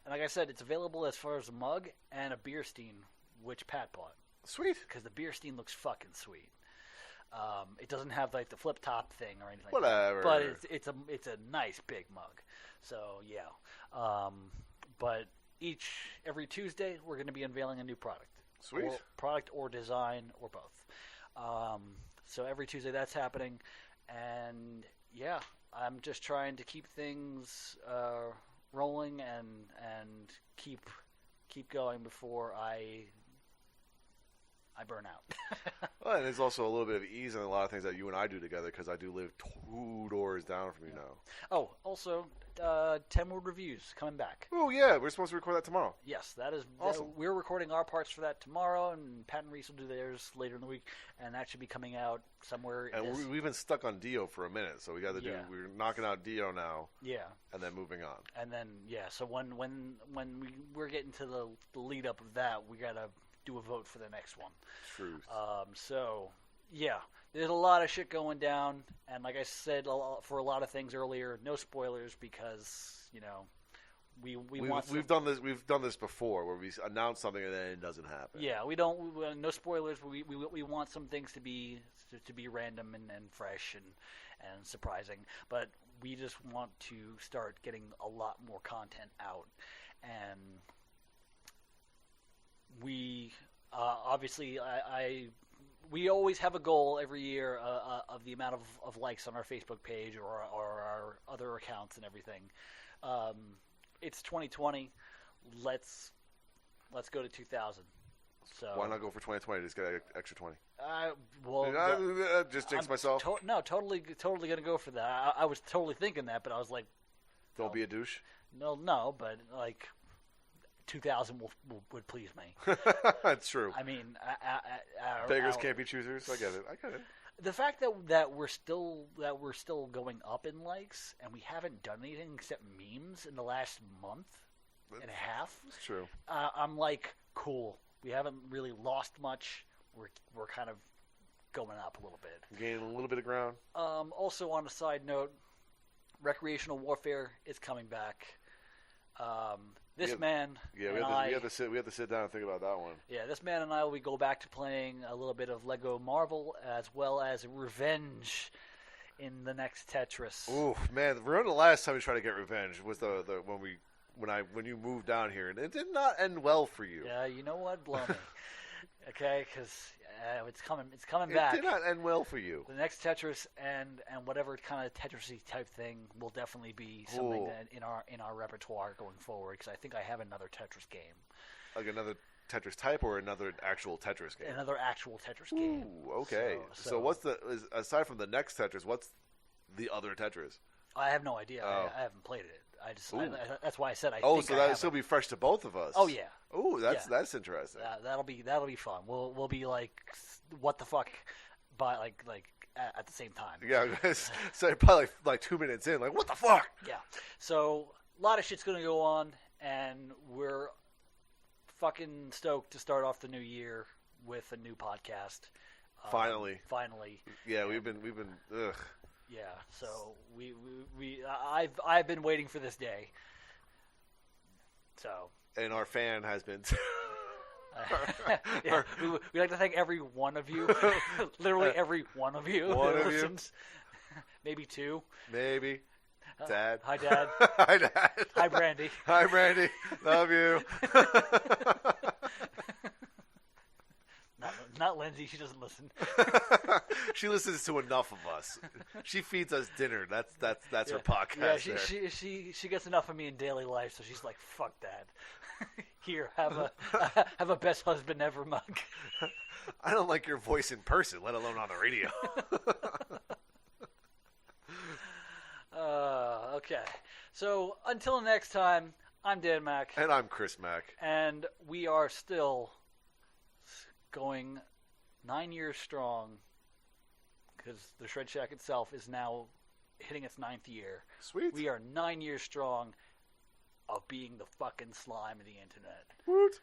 and like I said, it's available as far as a mug and a beer stein, which Pat bought. Sweet. Because the beer stein looks fucking sweet. It doesn't have like the flip top thing or anything. Whatever. Like that. But it's a nice big mug. So yeah. But every Tuesday we're going to be unveiling a new product. Sweet. Product or design or both. So every Tuesday that's happening, and yeah, I'm just trying to keep things rolling and keep going before I burn out. Well, and there's also a little bit of ease in a lot of things that you and I do together because I do live 2 doors down from you now. Oh, also, 10-word reviews coming back. Oh, yeah. We're supposed to record that tomorrow. Yes, that is awesome. We're recording our parts for that tomorrow, and Pat and Reese will do theirs later in the week, and that should be coming out somewhere. And we've been stuck on Dio for a minute, so we got to do. We're knocking out Dio now. Yeah. And then moving on. And then so when we're getting to the lead up of that, we got to do a vote for the next one. Truth. So yeah, there's a lot of shit going down, and like I said for a lot of things earlier, no spoilers because We've done this before, where we announce something and then it doesn't happen. Yeah, we don't. No spoilers. We want some things to be random and fresh and surprising, but we just want to start getting a lot more content out, and we obviously we always have a goal every year of the amount of likes on our Facebook page or our other accounts and everything. It's 2020. Let's go to 2000. So why not go for 2020? Just get an extra 20. Just jinx myself. Totally gonna go for that. I was totally thinking that, but I was like, don't be a douche. No, but like 2000 would please me. That's true. I mean, beggars can't be choosers. I get it. The fact that we're still going up in likes and we haven't done anything except memes in the last month and a half. That's true. I'm like, cool. We haven't really lost much. We're kind of going up a little bit. Gaining a little bit of ground. Also, on a side note, recreational warfare is coming back. We have to sit down and think about that one. Yeah, this man and I will go back to playing a little bit of Lego Marvel as well as Revenge in the next Tetris. Ooh, man! Remember the last time we tried to get revenge was when you moved down here, and it did not end well for you. Yeah, you know what? Blow me. Okay, because it's coming back. It did not end well for you. The next Tetris and whatever kind of Tetris-y type thing will definitely be something that in our repertoire going forward. Because I think I have another Tetris game. Like another Tetris type or another actual Tetris game? Another actual Tetris game. Ooh, okay. So what's aside from the next Tetris? What's the other Tetris? I have no idea. I haven't played it. That's why I said I. Oh, think so I that'll still be fresh to both of us. Oh yeah. Oh, that's interesting. That'll be fun. We'll be like, what the fuck, by like at the same time. Yeah, so probably like 2 minutes in, like what the fuck. Yeah. So a lot of shit's gonna go on, and we're fucking stoked to start off the new year with a new podcast. Finally. Yeah, we've been. Ugh. Yeah, so I've been waiting for this day. So. And our fan has been. Yeah, we like to thank every one of you, literally every one of you who listens. Maybe two. Maybe. Dad. Hi, Dad. Hi, Dad. Hi, Brandy. Hi, Brandy. Love you. Not Lindsay. She doesn't listen. She listens to enough of us. She feeds us dinner. That's her podcast. Yeah, she gets enough of me in daily life, so she's like, "Fuck that." Here, have a best husband ever mug. I don't like your voice in person, let alone on the radio. Okay. So until next time, I'm Dan Mack. And I'm Chris Mack. And we are still going 9 years strong, because the Shred Shack itself is now hitting its 9th year. Sweet. We are 9 years strong of being the fucking slime of the internet. Woot.